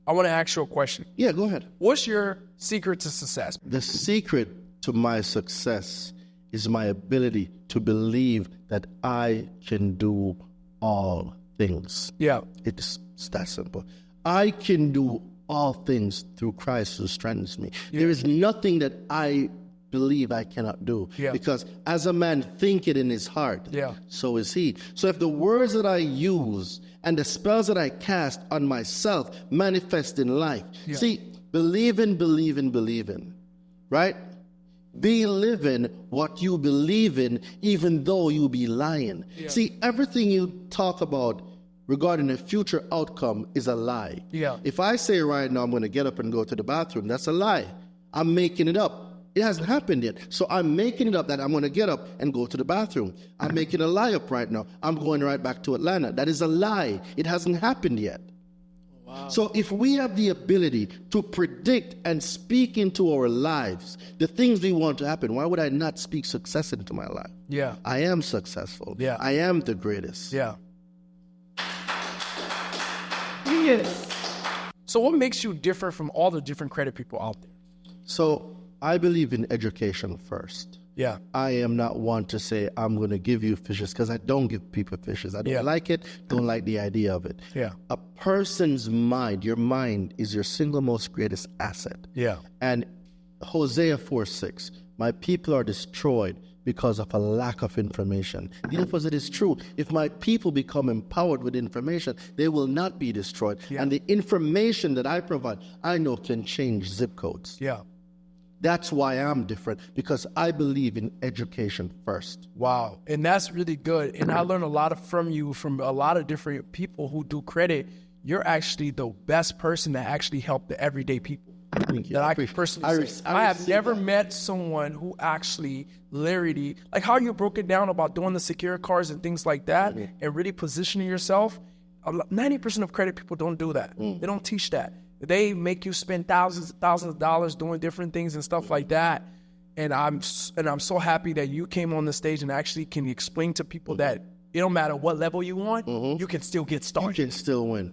I want to ask you a question.
Yeah, go ahead.
What's your secret to success?
The secret to my success is my ability to believe that I can do all things.
Yeah.
It's that simple. I can do all things through Christ who strengthens me. There is nothing that I believe I cannot do. Because as a man thinketh in his heart, so is he. So if the words that I use and the spells that I cast on myself manifest in life. See, believing, right? Be living what you believe in, even though you be lying. See, everything you talk about regarding a future outcome is a lie. If I say right now I'm going to get up and go to the bathroom, that's a lie. I'm making it up. It hasn't happened yet. So I'm making it up that I'm going to get up and go to the bathroom. I'm making a lie up right now. I'm going right back to Atlanta. That is a lie. It hasn't happened yet. Wow. So if we have the ability to predict and speak into our lives the things we want to happen, why would I not speak success into my life? I am successful. I am the greatest.
So what makes you different from all the different credit people out there?
So I believe in education first. I am not one to say I'm going to give you fishes because I don't give people fishes. I don't like it, don't like the idea of it. A person's mind, your mind is your single most greatest asset. And Hosea 4:6, my people are destroyed because of a lack of information. The opposite is true. If my people become empowered with information, they will not be destroyed. And the information that I provide, I know can change zip codes. That's why I'm different, because I believe in education first.
Wow. And that's really good. And I learned a lot from you, from a lot of different people who do credit. You're actually the best person to actually help the everyday people.
Thank you.
That I could personally say. I have never met someone who actually literally, like how you broke it down about doing the secure cards and things like that, and really positioning yourself. 90% of credit people don't do that. They don't teach that. They make you spend thousands of dollars doing different things and stuff like that. And I'm so happy that you came on the stage and actually can explain to people that it don't matter what level you want, you can still get
You
started.
can still win.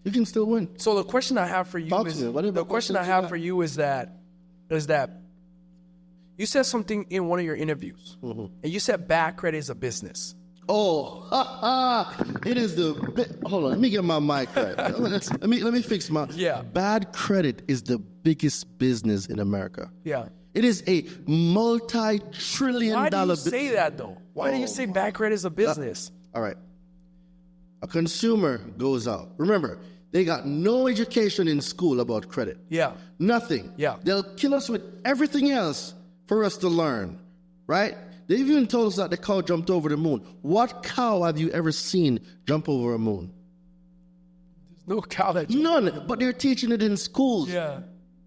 You can still win.
So the question I have for you
Talk
is
to me. What are the
the question I
questions you
have
got?
for you is that you said something in one of your interviews, and you said bad credit is a business.
Oh, it is hold on, let me get my mic right. let me fix my.
Yeah.
Bad credit is the biggest business in America.
Yeah.
It is a multi-trillion
Why do
dollar.
you say that though? Why do you say bad credit is a business?
All right. A consumer goes out. Remember, they got no education in school about credit.
Yeah.
Nothing.
Yeah.
They'll kill us with everything else for us to learn, right? They even told us that the cow jumped over the moon. What cow have you ever seen jump over a moon?
No college.
None, but they're teaching it in schools,
Yeah.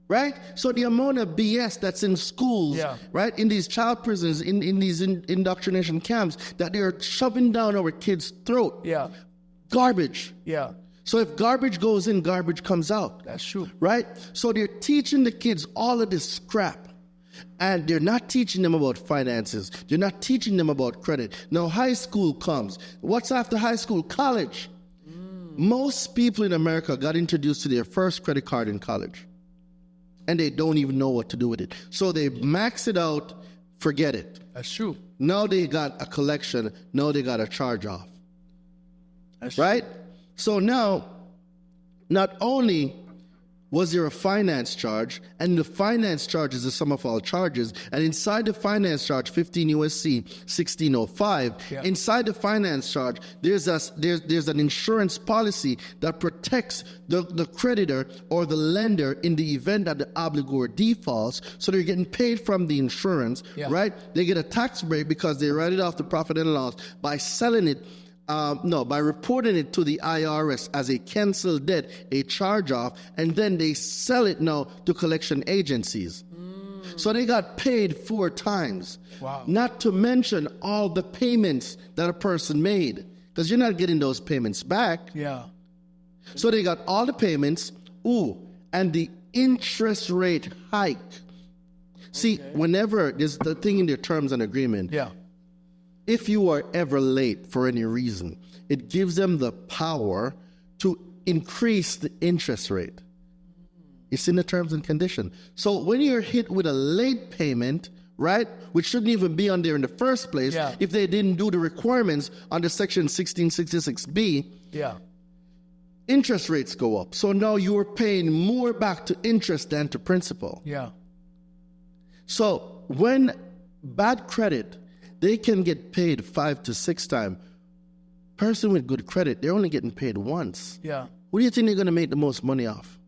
right? So the amount of BS that's in schools,
Yeah.
right, in these child prisons, in these indoctrination camps, that they're shoving down our kids' throat.
Yeah.
Garbage.
Yeah.
So if garbage goes in, garbage comes out.
That's true.
Right? So they're teaching the kids all of this crap. And they're not teaching them about finances. They're not teaching them about credit. Now high school comes. What's after high school? College. Most people in America got introduced to their first credit card in college. And they don't even know what to do with it. So they max it out, forget it.
That's true.
Now they got a collection. Now they got a charge off.
That's
Right? So now, not only was there a finance charge, and the finance charge is the sum of all charges, and inside the finance charge, 15 USC 1605,
Yeah.
inside the finance charge, there's an insurance policy that protects the creditor or the lender in the event that the obligor defaults, so they're getting paid from the insurance,
Yeah.
right? They get a tax break because they write it off the profit and loss by selling it. By reporting it to the IRS as a canceled debt, a charge-off, and then they sell it now to collection agencies. So they got paid 4 times.
Wow.
Not to mention all the payments that a person made, because you're not getting those payments back.
Yeah.
So they got all the payments, and the interest rate hike. See, whenever there's the thing in their terms and agreement,
Yeah.
if you are ever late for any reason, it gives them the power to increase the interest rate. It's in the terms and condition. So when you're hit with a late payment, right, which shouldn't even be on there in the first place,
Yeah.
if they didn't do the requirements under Section 1666B,
Yeah.
interest rates go up. So now you're paying more back to interest than to principal.
Yeah.
So when bad credit, they can get paid 5 to 6 times. Person with good credit, they're only getting paid once.
Yeah.
What do you think they're going to make the most money off?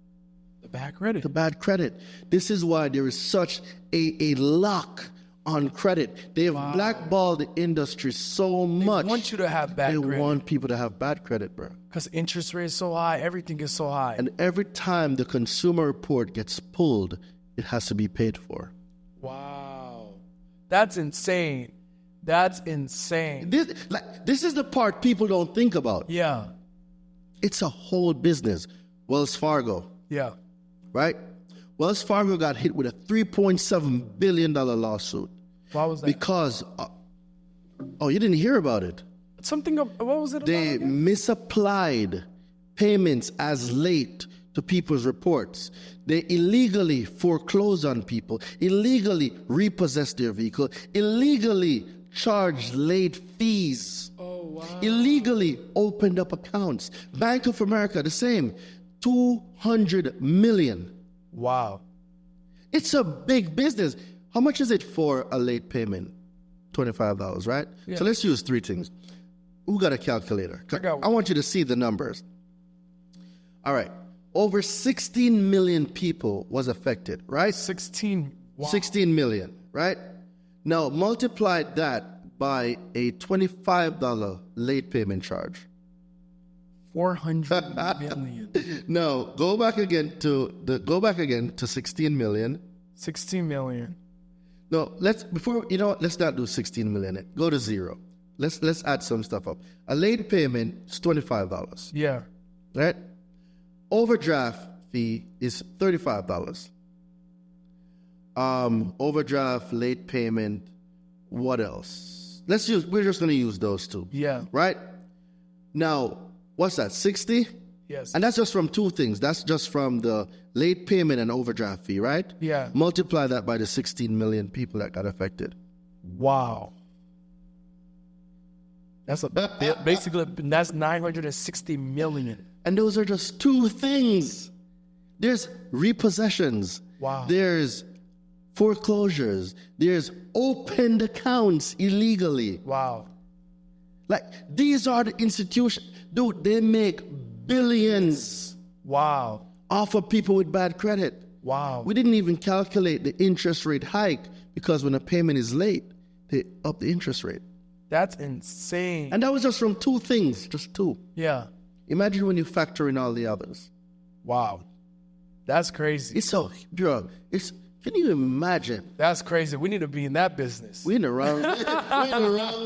The bad credit.
The bad credit. This is why there is such a lock on credit. They have blackballed the industry so much.
They want you to have bad
They
credit
want people to have bad credit, bro.
because interest rate is so high. Everything is so high.
And every time the consumer report gets pulled, it has to be paid for.
Wow. That's insane. That's insane.
This is the part people don't think about.
Yeah.
It's a whole business. Wells Fargo,
Yeah.
right? Wells Fargo got hit with a $3.7 billion lawsuit
Why was that?
because, you didn't hear about it.
Something, what was it about?
They
again?
misapplied payments as late to people's reports. They illegally foreclosed on people, illegally repossessed their vehicle, illegally charged late fees, illegally opened up accounts. Bank of America, the same, $200 million.
Wow.
It's a big business. How much is it for a late payment? $25, right?
Yeah.
So let's use 3 things. Who got a calculator?
I got one.
I want you to see the numbers. All right. Over 16 million people was affected, right?
16. Wow.
16 million, right? Now multiply that by a $25 late payment charge.
400 million.
No, go back again to 16 million.
16 million.
No, let's not do 16 million. Go to 0. Let's add some stuff up. A late payment is $25,
Yeah.
right? Overdraft fee is $35. Overdraft, late payment, what else? we're just going to use those two.
Yeah.
Right? Now, what's that, 60?
Yes.
And that's just from two things. That's just from the late payment and overdraft fee, right?
Yeah.
Multiply that by the 16 million people that got affected.
Wow. That's basically that's 960 million.
And those are just two things. There's repossessions.
Wow.
There's foreclosures. There's opened accounts illegally.
Wow.
Like, these are the institutions. Dude, they make billions
Wow.
off of people with bad credit.
Wow.
We didn't even calculate the interest rate hike because when a payment is late, they up the interest rate.
That's insane.
And that was just from two things, just two.
Yeah.
Imagine when you factor in all the others.
Wow. That's crazy.
It's so, bro, can you imagine?
That's crazy. We need to be in that business.
We're in the wrong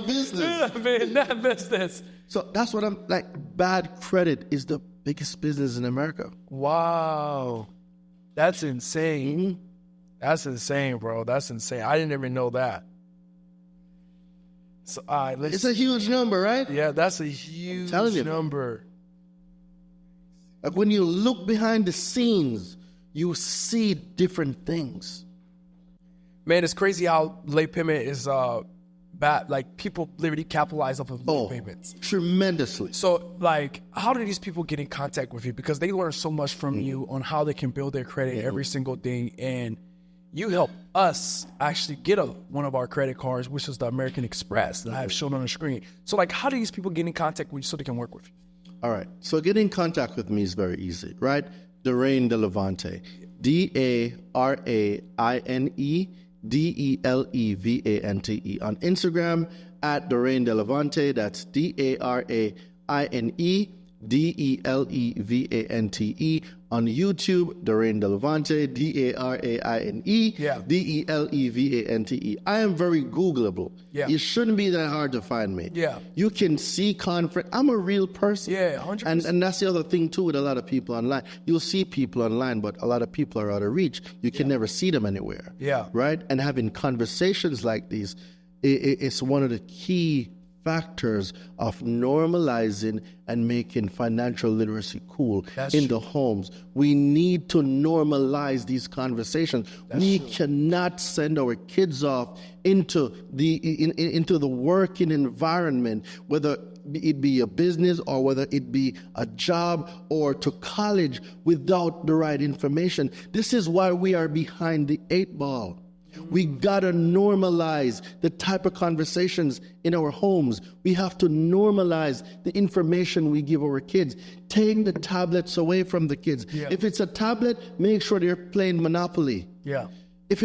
business.
Be in that business.
So that's what I'm like. Bad credit is the biggest business in America.
Wow. That's insane.
Mm-hmm.
That's insane, bro. That's insane. I didn't even know that. So, all right, let's.
It's a huge number, right?
Yeah, that's a huge
telling you.
number.
Like when you look behind the scenes, you see different things.
Man, it's crazy how late payment is bad. Like, people literally capitalize off of late payments.
Tremendously.
So, like, how do these people get in contact with you? Because they learn so much from you on how they can build their credit, every single thing. And you help us actually get one of our credit cards, which is the American Express that I have shown on the screen. So, like, how do these people get in contact with you so they can work with you?
All right. So getting in contact with me is very easy, right? Daraine De Levante. DARAINE DELEVANTE. On Instagram at Daraine De Levante. That's DARAINE DELEVANTE. On YouTube, Daraine De Levante, DARAINE DELEVANTE. I am very Googleable.
Yeah.
It shouldn't be that hard to find me.
Yeah.
You can see conference. I'm a real person.
Yeah, 100%.
And that's the other thing too with a lot of people online. You'll see people online, but a lot of people are out of reach. You can never see them anywhere.
Yeah.
Right? And having conversations like these, it's one of the key factors of normalizing and making financial literacy cool in the homes. We need to normalize these conversations. We cannot send our kids off into the working environment, whether it be a business or whether it be a job or to college, without the right information. This is why we are behind the 8 ball. We gotta normalize the type of conversations in our homes. We have to normalize the information we give our kids. Take the tablets away from the kids.
Yeah.
If it's a tablet, make sure they're playing Monopoly.
Yeah.
If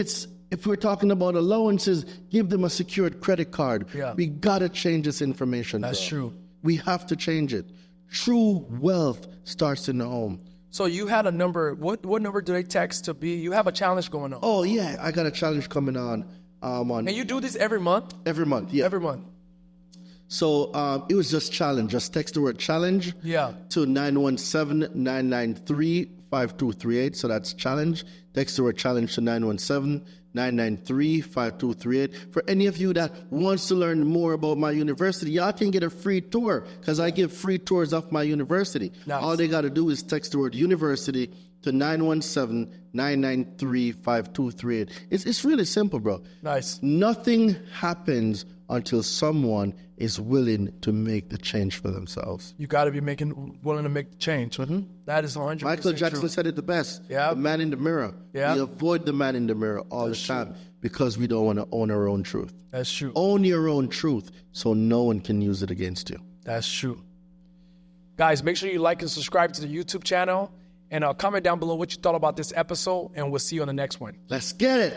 we're talking about allowances, give them a secured credit card.
Yeah.
We gotta change this information.
That's
bro.
true.
We have to change it. True wealth starts in the home.
So you had a number. What number do they text to be? You have a challenge going on.
Oh yeah, I got a challenge coming on.
And you do this every month?
Every month, yeah.
Every month.
So it was just challenge. Just text the word challenge to 917-993-5238. So that's challenge. Text the word challenge to 917-993-5238. For any of you that wants to learn more about my university, y'all can get a free tour because I give free tours of my university.
Nice.
All they got to do is text the word university to 917-993-5238. It's really simple, bro.
Nice.
Nothing happens until someone is willing to make the change for themselves.
You got to be willing to make the change. Mm-hmm. That is 100%.
Michael Jackson
true.
said it the best.
Yeah.
The man in the mirror.
Yeah.
We avoid the man in the mirror all the time because we don't want to own our own truth.
That's true.
Own your own truth so no one can use it against you.
That's true. Guys, make sure you like and subscribe to the YouTube channel and comment down below what you thought about this episode, and we'll see you on the next one.
Let's get it.